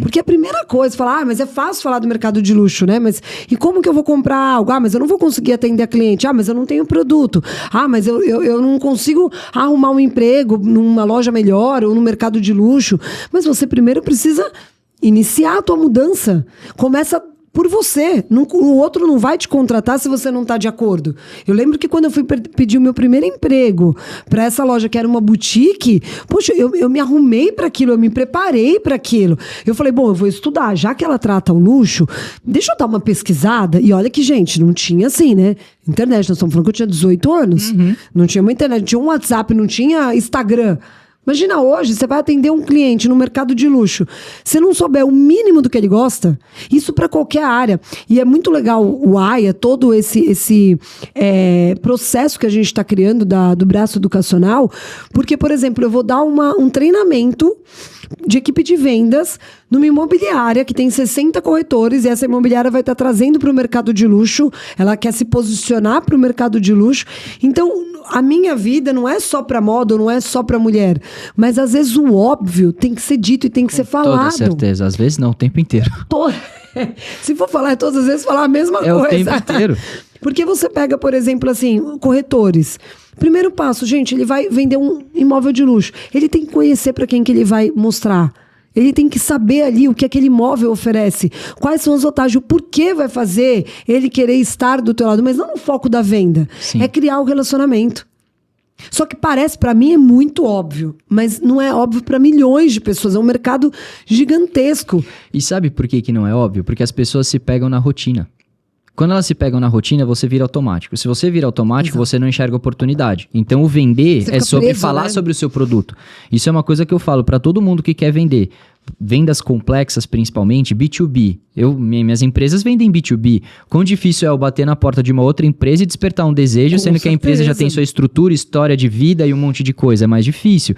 Porque a primeira coisa, falar, mas é fácil falar do mercado de luxo, né? Mas e como que eu vou comprar algo? Mas eu não vou conseguir atender a cliente. Mas eu não tenho produto. Mas eu não consigo arrumar um emprego numa loja melhor ou no mercado de luxo. Mas você primeiro precisa iniciar a tua mudança. Começa por você. O outro não vai te contratar se você não está de acordo. Eu lembro que quando eu fui pedir o meu primeiro emprego para essa loja que era uma boutique, poxa, eu me arrumei para aquilo, eu me preparei para aquilo. Eu falei, bom, eu vou estudar. Já que ela trata o luxo, deixa eu dar uma pesquisada. E olha que, gente, não tinha assim, né? Internet, nós estamos falando que eu tinha 18 anos. Não tinha uma internet, não tinha um WhatsApp, não tinha Instagram. Imagina hoje, você vai atender um cliente no mercado de luxo. Se não souber o mínimo do que ele gosta, isso para qualquer área. E é muito legal o AIA, todo esse processo que a gente está criando do braço educacional, porque, por exemplo, eu vou dar um treinamento de equipe de vendas numa imobiliária que tem 60 corretores e essa imobiliária vai estar trazendo para o mercado de luxo, ela quer se posicionar para o mercado de luxo. Então, a minha vida não é só para moda, não é só para mulher, mas às vezes o óbvio tem que ser dito e tem que ser falado. Com toda certeza, às vezes não, o tempo inteiro. Se for falar todas as vezes, falar a mesma coisa. É o tempo inteiro. Porque você pega, por exemplo, assim, corretores. Primeiro passo, gente, ele vai vender um imóvel de luxo. Ele tem que conhecer para quem que ele vai mostrar. Ele tem que saber ali o que aquele imóvel oferece. Quais são as vantagens, o porquê vai fazer ele querer estar do teu lado. Mas não no foco da venda. Sim. É criar o relacionamento. Só que parece, pra mim, é muito óbvio. Mas não é óbvio pra milhões de pessoas. É um mercado gigantesco. E sabe por que não é óbvio? Porque as pessoas se pegam na rotina. Quando elas se pegam na rotina, você vira automático. Se você vira automático, você não enxerga oportunidade. Então, o vender é sobre preso, falar, né? Sobre o seu produto. Isso é uma coisa que eu falo pra todo mundo que quer vender. Vendas complexas, principalmente, B2B. Minhas empresas vendem B2B. Quão difícil é eu bater na porta de uma outra empresa e despertar um desejo, sendo que a empresa já tem sua estrutura, história de vida e um monte de coisa. É mais difícil.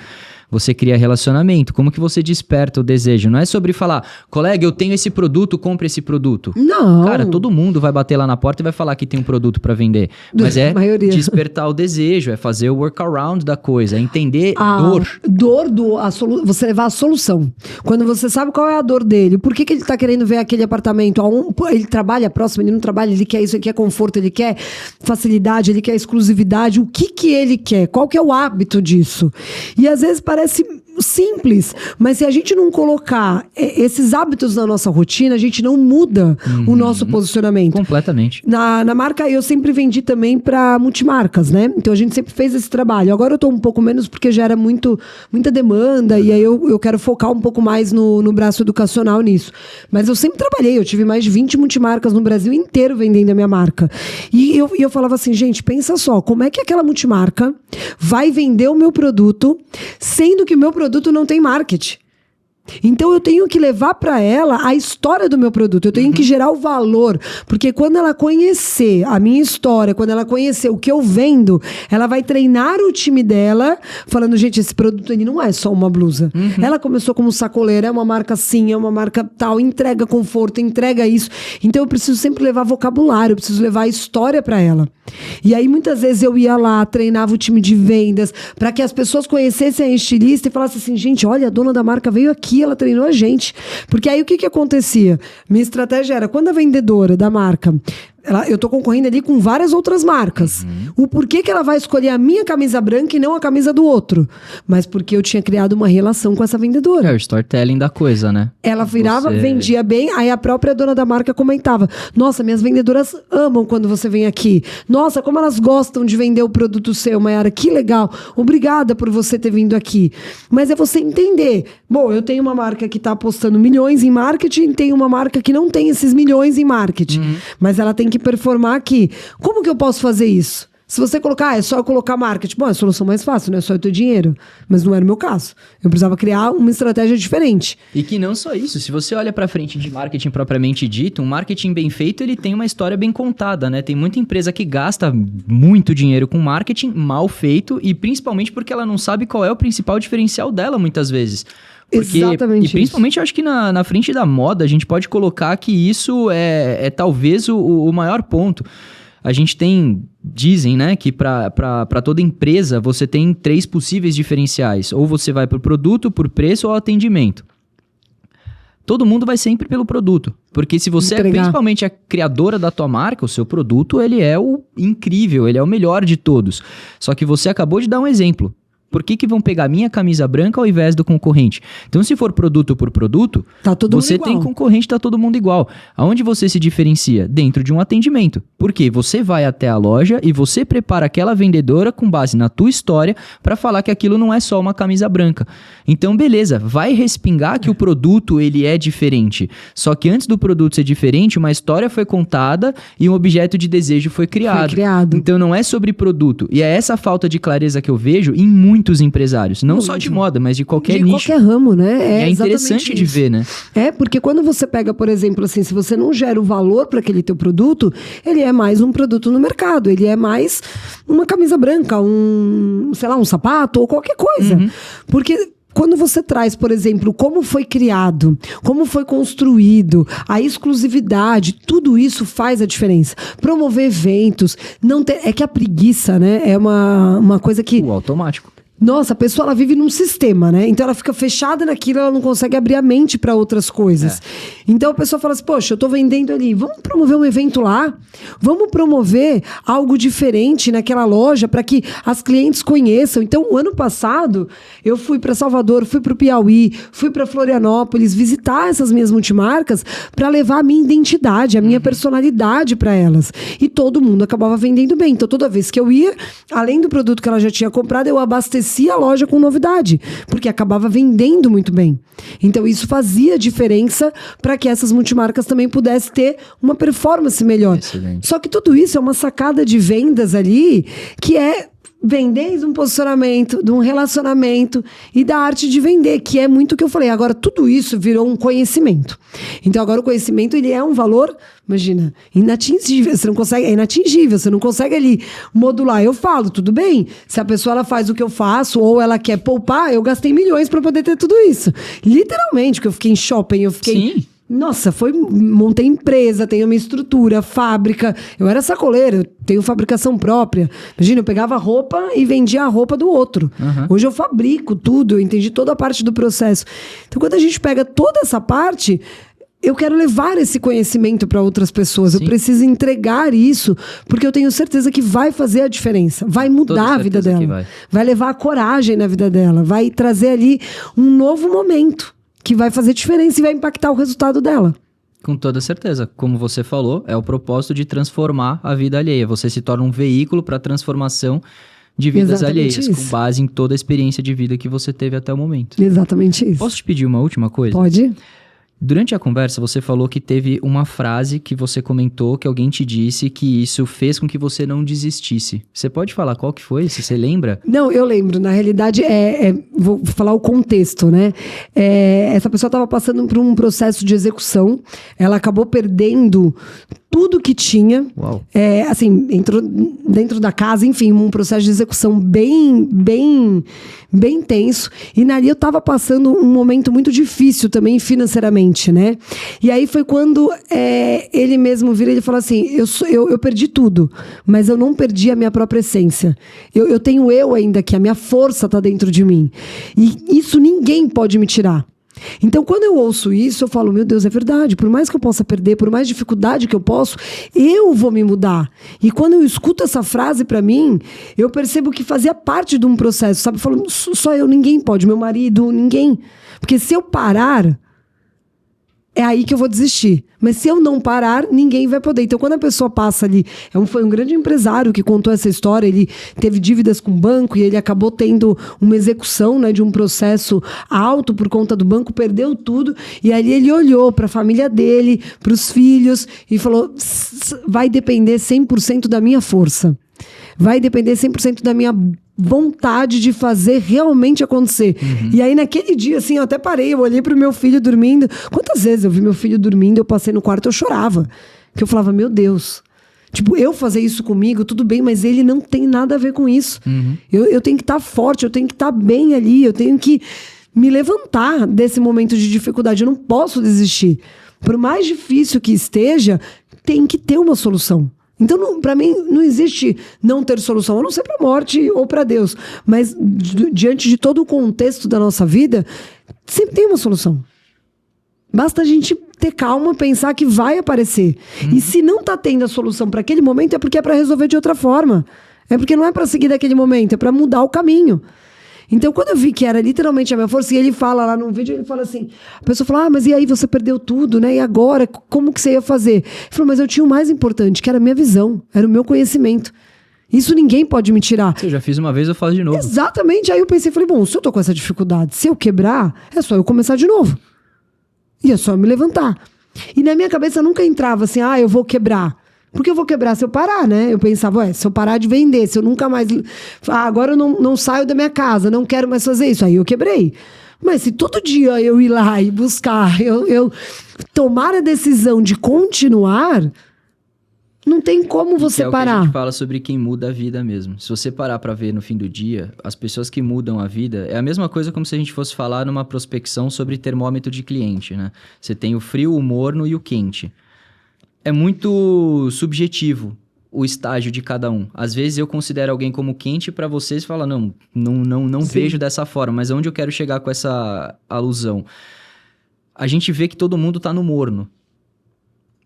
Você cria relacionamento. Como que você desperta o desejo? Não é sobre falar, colega, eu tenho esse produto, compre esse produto. Não. Cara, todo mundo vai bater lá na porta e vai falar que tem um produto para vender. Mas é despertar o desejo, é fazer o workaround da coisa, é entender você levar a solução. Quando você sabe qual é a dor dele, por que ele tá querendo ver aquele apartamento? Ele trabalha próximo, ele não trabalha, ele quer isso, ele quer conforto, ele quer facilidade, ele quer exclusividade. O que ele quer? Qual que é o hábito disso? E às vezes parece simples, mas se a gente não colocar esses hábitos na nossa rotina, a gente não muda o nosso posicionamento. Completamente. Na marca, eu sempre vendi também para multimarcas, né? Então a gente sempre fez esse trabalho. Agora eu tô um pouco menos porque já era muita demanda e aí eu quero focar um pouco mais no braço educacional nisso. Mas eu sempre trabalhei, eu tive mais de 20 multimarcas no Brasil inteiro vendendo a minha marca. E eu falava assim, gente, pensa só, como é que aquela multimarca vai vender o meu produto, sendo que o meu produto não tem marketing. Então eu tenho que levar para ela a história do meu produto, eu tenho que gerar o valor, porque quando ela conhecer a minha história, quando ela conhecer o que eu vendo, ela vai treinar o time dela, falando, gente, esse produto ele não é só uma blusa. Ela começou como sacoleira, é uma marca assim, é uma marca tal, entrega conforto, entrega isso. Então eu preciso sempre levar vocabulário, eu preciso levar a história para ela. E aí muitas vezes eu ia lá, treinava o time de vendas, para que as pessoas conhecessem a estilista e falassem assim, gente, olha, a dona da marca veio aqui, ela treinou a gente. Porque aí o que acontecia? Minha estratégia era, quando a vendedora da marca, eu tô concorrendo ali com várias outras marcas. O porquê que ela vai escolher a minha camisa branca e não a camisa do outro? Mas porque eu tinha criado uma relação com essa vendedora. É o storytelling da coisa, né? Ela virava, vendia bem, aí a própria dona da marca comentava, nossa, minhas vendedoras amam quando você vem aqui. Nossa, como elas gostam de vender o produto seu, Mayara, que legal. Obrigada por você ter vindo aqui. Mas é você entender, bom, eu tenho uma marca que tá apostando milhões em marketing, tem uma marca que não tem esses milhões em marketing. Mas ela tem que performar aqui. Como que eu posso fazer isso? Se você colocar, é só eu colocar marketing. Bom, é a solução mais fácil, não é só eu ter dinheiro. Mas não era o meu caso. Eu precisava criar uma estratégia diferente. E que não só isso. Se você olha pra frente de marketing propriamente dito, um marketing bem feito, ele tem uma história bem contada, né? Tem muita empresa que gasta muito dinheiro com marketing mal feito e principalmente porque ela não sabe qual é o principal diferencial dela, muitas vezes. Porque, exatamente. E principalmente eu acho que na frente da moda a gente pode colocar que isso é talvez o maior ponto. A gente dizem, né, que para toda empresa você tem 3 possíveis diferenciais. Ou você vai por produto, por preço ou atendimento. Todo mundo vai sempre pelo produto. Porque se você é principalmente a criadora da tua marca, o seu produto ele é o incrível, ele é o melhor de todos. Só que você acabou de dar um exemplo. Por que vão pegar a minha camisa branca ao invés do concorrente? Então, se for produto por produto, tá todo você mundo igual. Tem concorrente, tá todo mundo igual. Aonde você se diferencia? Dentro de um atendimento. Porque você vai até a loja e você prepara aquela vendedora com base na tua história para falar que aquilo não é só uma camisa branca. Então, beleza, vai respingar que o produto ele é diferente. Só que antes do produto ser diferente, uma história foi contada e um objeto de desejo foi criado. Então, não é sobre produto. E é essa falta de clareza que eu vejo em muitos empresários. Não só de moda, mas de qualquer nicho. De qualquer ramo, né? É interessante de ver, né? É, porque quando você pega, por exemplo, assim, se você não gera o valor para aquele teu produto, ele é mais um produto no mercado. Ele é mais uma camisa branca, sei lá, um sapato ou qualquer coisa. Porque quando você traz, por exemplo, como foi criado, como foi construído, a exclusividade, tudo isso faz a diferença. Promover eventos, é que a preguiça, né, é uma coisa que... O automático. Nossa, a pessoa ela vive num sistema, né? Então ela fica fechada naquilo, ela não consegue abrir a mente para outras coisas. Então a pessoa fala assim: poxa, eu tô vendendo ali, vamos promover um evento lá? Vamos promover algo diferente naquela loja para que as clientes conheçam. Então, o ano passado, eu fui para Salvador, fui para o Piauí, fui para Florianópolis visitar essas minhas multimarcas para levar a minha identidade, a minha personalidade para elas. E todo mundo acabava vendendo bem. Então, toda vez que eu ia, além do produto que ela já tinha comprado, eu abastecia a loja com novidade, porque acabava vendendo muito bem. Então, isso fazia diferença para que essas multimarcas também pudessem ter uma performance melhor. Excelente. Só que tudo isso é uma sacada de vendas ali, que vem desde um posicionamento, de um relacionamento e da arte de vender, que é muito o que eu falei. Agora, tudo isso virou um conhecimento. Então, agora o conhecimento, ele é um valor, imagina, inatingível. Você não consegue, é inatingível, você não consegue ali modular. Eu falo, tudo bem, se a pessoa ela faz o que eu faço ou ela quer poupar, eu gastei milhões para poder ter tudo isso. Literalmente, que eu fiquei em shopping, eu fiquei... Sim. Nossa, montei empresa, tenho minha estrutura, fábrica. Eu era sacoleira, eu tenho fabricação própria. Imagina, eu pegava roupa e vendia a roupa do outro. Hoje eu fabrico tudo, eu entendi toda a parte do processo. Então, quando a gente pega toda essa parte, eu quero levar esse conhecimento para outras pessoas. Sim. Eu preciso entregar isso, porque eu tenho certeza que vai fazer a diferença. Vai mudar a vida dela. Vai levar a coragem na vida dela. Vai trazer ali um novo momento que vai fazer diferença e vai impactar o resultado dela. Com toda certeza. Como você falou, é o propósito de transformar a vida alheia. Você se torna um veículo para a transformação de vidas Exatamente alheias, isso. com base em toda a experiência de vida que você teve até o momento. Exatamente isso. Posso te pedir uma última coisa? Pode? Durante a conversa, você falou que teve uma frase que você comentou, que alguém te disse, que isso fez com que você não desistisse. Você pode falar qual que foi, se você lembra? Não, eu lembro. Na realidade, vou falar o contexto, né? Essa pessoa estava passando por um processo de execução. Ela acabou perdendo tudo que tinha. Uau. Assim, entrou dentro da casa, enfim, um processo de execução bem tenso. E ali eu estava passando um momento muito difícil também financeiramente, né? E aí foi quando ele mesmo vira e ele fala assim: eu perdi tudo, mas eu não perdi a minha própria essência. Eu tenho eu ainda aqui, a minha força está dentro de mim. E isso ninguém pode me tirar. Então, quando eu ouço isso, eu falo: meu Deus, é verdade. Por mais que eu possa perder, por mais dificuldade que eu posso, eu vou me mudar. E quando eu escuto essa frase pra mim, eu percebo que fazia parte de um processo, sabe? Falando, só eu, ninguém pode, meu marido, ninguém. Porque se eu parar, é aí que eu vou desistir. Mas se eu não parar, ninguém vai poder. Então, quando a pessoa passa ali... Foi um grande empresário que contou essa história. Ele teve dívidas com o banco e ele acabou tendo uma execução, né, de um processo alto por conta do banco, perdeu tudo. E ali ele olhou para a família dele, para os filhos e falou: vai depender 100% da minha força. Vai depender 100% da minha vontade de fazer realmente acontecer. E aí, naquele dia, assim, eu até parei, eu olhei pro meu filho dormindo. Quantas vezes eu vi meu filho dormindo, eu passei no quarto, eu chorava. Porque eu falava: meu Deus, tipo, eu fazer isso comigo, tudo bem, mas ele não tem nada a ver com isso. Eu tenho que estar forte, eu tenho que estar bem ali, eu tenho que me levantar desse momento de dificuldade. Eu não posso desistir. Por mais difícil que esteja, tem que ter uma solução. Então, para mim, não existe não ter solução, a não ser para a morte ou para Deus. Mas, diante de todo o contexto da nossa vida, sempre tem uma solução. Basta a gente ter calma, pensar que vai aparecer. E se não está tendo a solução para aquele momento, é porque é para resolver de outra forma. É porque não é para seguir daquele momento, é para mudar o caminho. Então, quando eu vi que era literalmente a minha força, e ele fala lá no vídeo, ele fala assim, a pessoa fala: mas e aí, você perdeu tudo, né? E agora, como que você ia fazer? Ele falou: mas eu tinha o mais importante, que era a minha visão, era o meu conhecimento. Isso ninguém pode me tirar. Se eu já fiz uma vez, eu faço de novo. Exatamente. Aí eu pensei, falei: bom, se eu tô com essa dificuldade, se eu quebrar, é só eu começar de novo. E é só eu me levantar. E na minha cabeça nunca entrava assim: eu vou quebrar. Porque eu vou quebrar se eu parar, né? Eu pensava: se eu parar de vender, se eu nunca mais... agora eu não saio da minha casa, não quero mais fazer isso. Aí eu quebrei. Mas se todo dia eu ir lá e buscar, eu tomar a decisão de continuar, não tem como você parar. É o que a gente fala sobre quem muda a vida mesmo. Se você parar pra ver no fim do dia, as pessoas que mudam a vida, é a mesma coisa como se a gente fosse falar numa prospecção sobre termômetro de cliente, né? Você tem o frio, o morno e o quente. É muito subjetivo o estágio de cada um. Às vezes eu considero alguém como quente, para vocês fala, não vejo dessa forma, mas onde eu quero chegar com essa alusão? A gente vê que todo mundo tá no morno.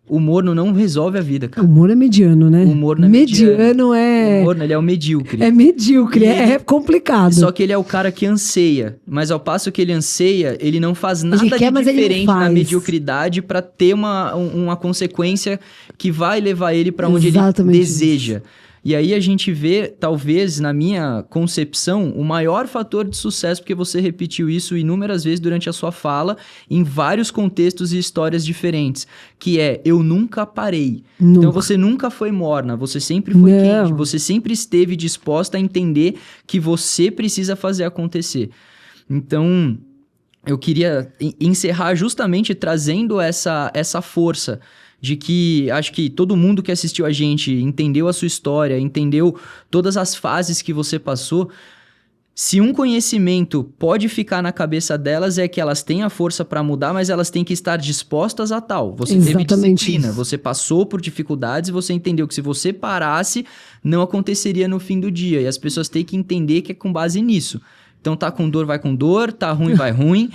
O morno não resolve a vida, cara. O morno é mediano, né? O morno é mediano. O morno, ele é o medíocre. É medíocre, é complicado. Só que ele é o cara que anseia. Mas ao passo que ele anseia, ele não faz nada diferente na mediocridade para ter uma consequência que vai levar ele para onde ele deseja. E aí a gente vê, talvez, na minha concepção, o maior fator de sucesso, porque você repetiu isso inúmeras vezes durante a sua fala, em vários contextos e histórias diferentes, que é, eu nunca parei. Nunca. Então você nunca foi morna, você sempre foi quente, você sempre esteve disposta a entender que você precisa fazer acontecer. Então, eu queria encerrar justamente trazendo essa força, de que acho que todo mundo que assistiu a gente entendeu a sua história, entendeu todas as fases que você passou. Se um conhecimento pode ficar na cabeça delas é que elas têm a força para mudar, mas elas têm que estar dispostas a tal. Você teve disciplina, você passou por dificuldades e você entendeu que se você parasse, não aconteceria no fim do dia. E as pessoas têm que entender que é com base nisso. Então tá com dor, vai com dor, tá ruim, vai ruim,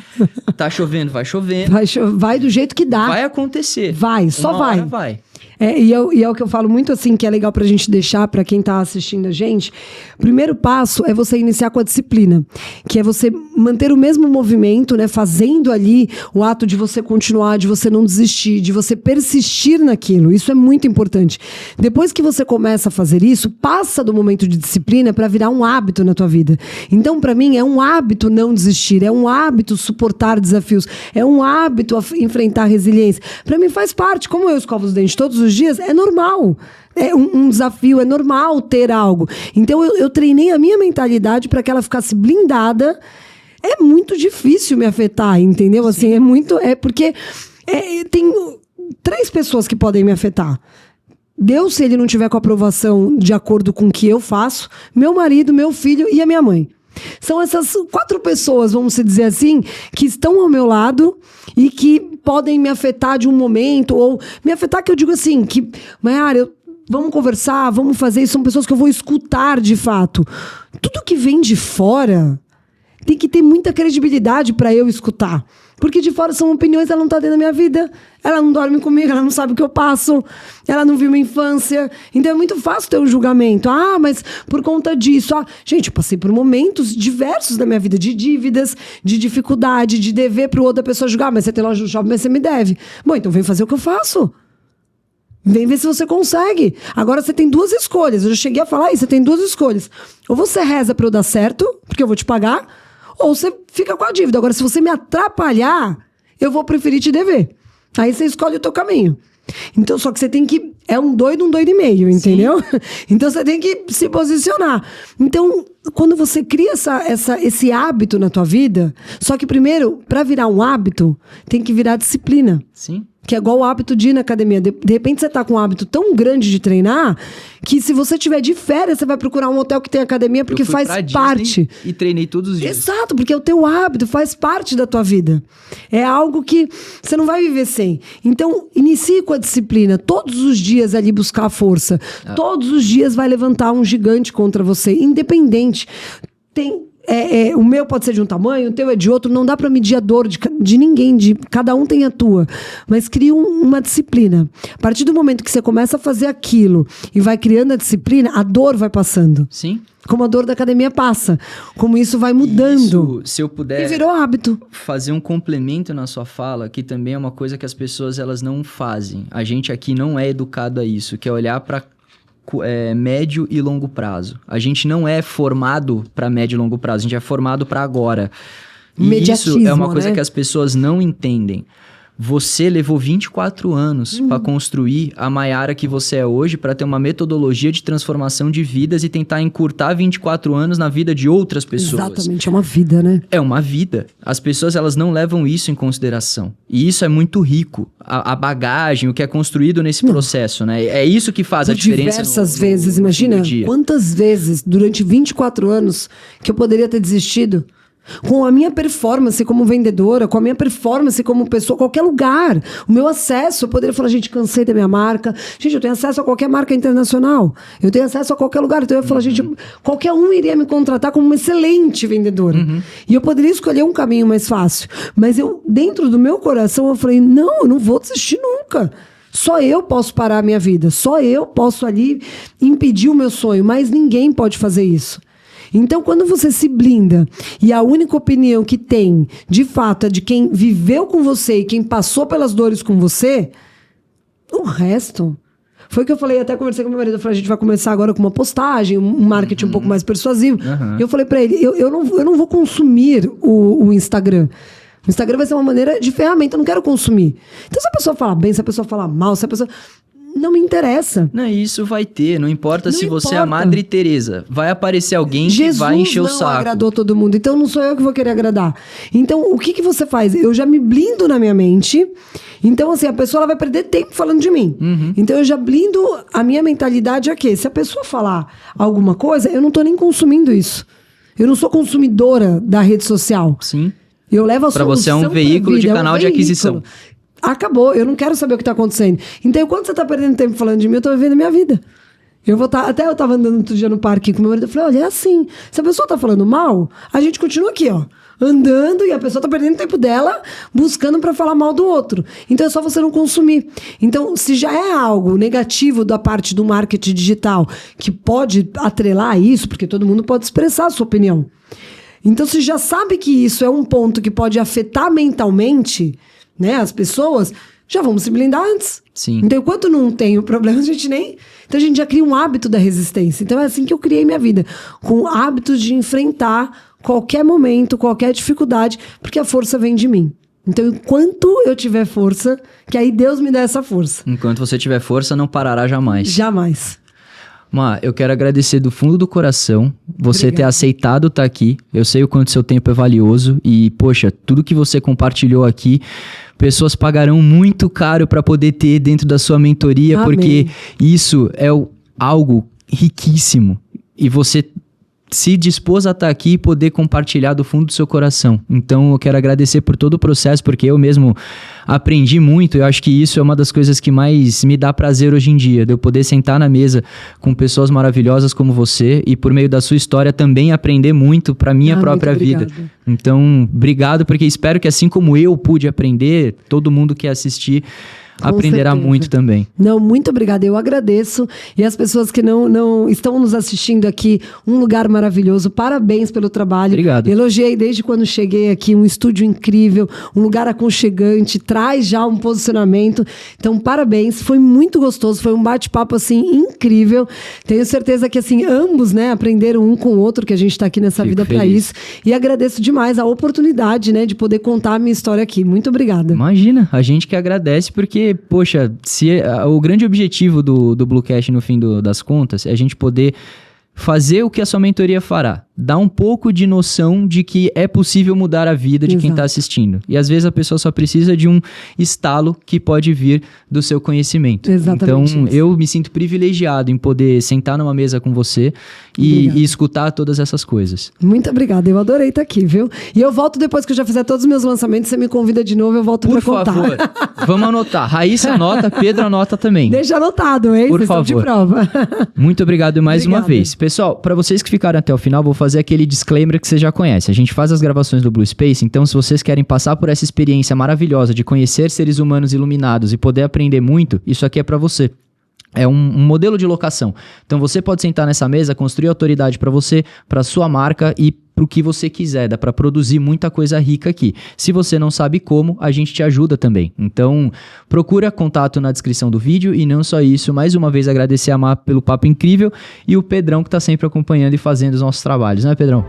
tá chovendo, vai chovendo. Vai do jeito que dá. Vai acontecer. Vai, só Uma vai. hora vai. E é o que eu falo muito assim, que é legal pra gente deixar pra quem tá assistindo a gente. O primeiro passo é você iniciar com a disciplina, que é você manter o mesmo movimento, né? Fazendo ali o ato de você continuar, de você não desistir, de você persistir naquilo. Isso é muito importante. Depois que você começa a fazer isso, passa do momento de disciplina pra virar um hábito na tua vida. Então, pra mim, é um hábito não desistir, é um hábito suportar desafios, é um hábito enfrentar resiliência. Pra mim faz parte, como eu escovo os dentes todos os dias, é normal. É um desafio, é normal ter algo. Então eu treinei a minha mentalidade para que ela ficasse blindada. É muito difícil me afetar, entendeu? Assim, porque tem 3 pessoas que podem me afetar. Deus, se ele não tiver com a aprovação de acordo com o que eu faço, meu marido, meu filho e a minha mãe. São essas 4 pessoas, vamos dizer assim, que estão ao meu lado e que podem me afetar de um momento, ou me afetar que eu digo assim, que, Mayara, vamos conversar, vamos fazer isso, são pessoas que eu vou escutar de fato. Tudo que vem de fora tem que ter muita credibilidade para eu escutar. Porque de fora são opiniões, ela não tá dentro da minha vida, ela não dorme comigo, ela não sabe o que eu passo, ela não viu minha infância. Então é muito fácil ter um julgamento. Ah, mas por conta disso. Gente, eu passei por momentos diversos da minha vida, de dívidas, de dificuldade, de dever para outra pessoa julgar. Mas você tem loja do shopping, mas você me deve. Bom, então vem fazer o que eu faço. Vem ver se você consegue. Agora você tem 2 escolhas. Eu já cheguei a falar isso, você tem 2 escolhas. Ou você reza para eu dar certo, porque eu vou te pagar, ou você fica com a dívida. Agora, se você me atrapalhar, eu vou preferir te dever. Aí você escolhe o teu caminho. Então, só que você tem que... É um doido e meio, entendeu? Então, você tem que se posicionar. Então, quando você cria esse hábito na tua vida... Só que primeiro, para virar um hábito, tem que virar disciplina. Sim. Que é igual o hábito de ir na academia. De repente você tá com um hábito tão grande de treinar que se você tiver de férias, você vai procurar um hotel que tem academia porque faz parte. E treinei todos os dias. Exato, porque é o teu hábito, faz parte da tua vida. É algo que você não vai viver sem. Então, inicie com a disciplina. Todos os dias ali buscar a força. Todos os dias vai levantar um gigante contra você. Independente. O meu pode ser de um tamanho, o teu é de outro, não dá pra medir a dor de ninguém, cada um tem a tua. Mas cria uma disciplina. A partir do momento que você começa a fazer aquilo e vai criando a disciplina, a dor vai passando. Sim. Como a dor da academia passa. Como isso vai mudando. Isso, se eu puder... E virou hábito. Fazer um complemento na sua fala, que também é uma coisa que as pessoas elas não fazem. A gente aqui não é educado a isso, que é olhar para médio e longo prazo. A gente não é formado para médio e longo prazo, a gente é formado para agora. E isso é uma coisa que as pessoas não entendem. Você levou 24 anos para construir a Mayara que você é hoje, para ter uma metodologia de transformação de vidas e tentar encurtar 24 anos na vida de outras pessoas. Exatamente, é uma vida, né? É uma vida. As pessoas elas não levam isso em consideração. E isso é muito rico. A bagagem, o que é construído nesse processo, né? É isso que faz a diferença. Diversas vezes, imagina quantas vezes durante 24 anos que eu poderia ter desistido. Com a minha performance como vendedora, com a minha performance como pessoa, qualquer lugar. O meu acesso, eu poderia falar, gente, cansei da minha marca. Gente, eu tenho acesso a qualquer marca internacional. Eu tenho acesso a qualquer lugar. Então eu ia falar, gente, qualquer um iria me contratar como uma excelente vendedora. E eu poderia escolher um caminho mais fácil. Mas eu, dentro do meu coração, eu falei, não, eu não vou desistir nunca. Só eu posso parar a minha vida. Só eu posso ali impedir o meu sonho. Mas ninguém pode fazer isso. Então, quando você se blinda e a única opinião que tem, de fato, é de quem viveu com você e quem passou pelas dores com você, o resto... Foi o que eu falei, até conversei com meu marido, eu falei, a gente vai começar agora com uma postagem, um marketing um pouco mais persuasivo. E eu falei pra ele, eu não vou consumir o Instagram. O Instagram vai ser uma maneira de ferramenta, eu não quero consumir. Então, se a pessoa falar bem, se a pessoa falar mal, se a pessoa... Não me interessa. Não, isso vai ter. Não importa se você é a Madre Teresa. Vai aparecer alguém que vai encher o saco. Jesus não agradou todo mundo. Então não sou eu que vou querer agradar. Então o que você faz? Eu já me blindo na minha mente. Então assim, a pessoa ela vai perder tempo falando de mim. Então eu já blindo a minha mentalidade aqui. Se a pessoa falar alguma coisa, eu não tô nem consumindo isso. Eu não sou consumidora da rede social. Sim. Eu levo a solução pra você é um veículo de canal de aquisição. Acabou, eu não quero saber o que está acontecendo. Então, enquanto você está perdendo tempo falando de mim, eu estou vivendo a minha vida. Até eu estava andando outro dia no parque com meu marido, eu falei, olha, é assim, se a pessoa está falando mal, a gente continua aqui, ó, andando, e a pessoa está perdendo tempo dela, buscando para falar mal do outro. Então, é só você não consumir. Então, se já é algo negativo da parte do marketing digital, que pode atrelar isso, porque todo mundo pode expressar a sua opinião. Então, se já sabe que isso é um ponto que pode afetar mentalmente... Né, as pessoas, já vamos se blindar antes. Sim. Então, enquanto não tem o problema, a gente nem... Então, a gente já cria um hábito da resistência. Então, é assim que eu criei minha vida. Com hábitos de enfrentar qualquer momento, qualquer dificuldade, porque a força vem de mim. Então, enquanto eu tiver força, que aí Deus me dá essa força. Enquanto você tiver força, não parará jamais. Jamais. Má, eu quero agradecer do fundo do coração você ter aceitado estar aqui. Eu sei o quanto seu tempo é valioso e, poxa, tudo que você compartilhou aqui, pessoas pagarão muito caro para poder ter dentro da sua mentoria. Amém. Porque isso é algo riquíssimo e você se dispôs a estar aqui e poder compartilhar do fundo do seu coração. Então eu quero agradecer por todo o processo, porque eu mesmo aprendi muito. Eu acho que isso é uma das coisas que mais me dá prazer hoje em dia, de eu poder sentar na mesa com pessoas maravilhosas como você e por meio da sua história também aprender muito para minha própria vida. Então, obrigado, porque espero que assim como eu pude aprender, todo mundo que assistir aprenderá muito também. Não, muito obrigada, eu agradeço. E as pessoas que não estão nos assistindo aqui, um lugar maravilhoso, parabéns pelo trabalho. Obrigado. Elogiei desde quando cheguei aqui, um estúdio incrível, um lugar aconchegante, traz já um posicionamento. Então, parabéns, foi muito gostoso, foi um bate-papo, assim, incrível. Tenho certeza que, assim, ambos, né, aprenderam um com o outro, que a gente está aqui nessa vida para isso. E agradeço demais a oportunidade, né, de poder contar a minha história aqui. Muito obrigada. Imagina, a gente que agradece, porque poxa, o grande objetivo do Bluecast no fim das contas é a gente poder fazer o que a sua mentoria fará. Dar um pouco de noção de que é possível mudar a vida de quem está assistindo. E às vezes a pessoa só precisa de um estalo que pode vir do seu conhecimento. Exatamente. Então, eu me sinto privilegiado em poder sentar numa mesa com você e escutar todas essas coisas. Muito obrigada, eu adorei estar aqui, viu? E eu volto depois que eu já fizer todos os meus lançamentos, você me convida de novo, eu volto para contar. Por favor, vamos anotar. Raíssa anota, Pedro anota também. Deixa anotado, hein? Por favor. De prova. Muito obrigado mais uma vez. Pessoal, para vocês que ficaram até o final, vou fazer aquele disclaimer que você já conhece. A gente faz as gravações do Blue Space, então se vocês querem passar por essa experiência maravilhosa de conhecer seres humanos iluminados e poder aprender muito, isso aqui é para você. É um modelo de locação. Então você pode sentar nessa mesa, construir autoridade para você, para sua marca e para o que você quiser. Dá para produzir muita coisa rica aqui. Se você não sabe como, a gente te ajuda também. Então procura contato na descrição do vídeo e não só isso. Mais uma vez agradecer a Má pelo papo incrível e o Pedrão que está sempre acompanhando e fazendo os nossos trabalhos, né, Pedrão?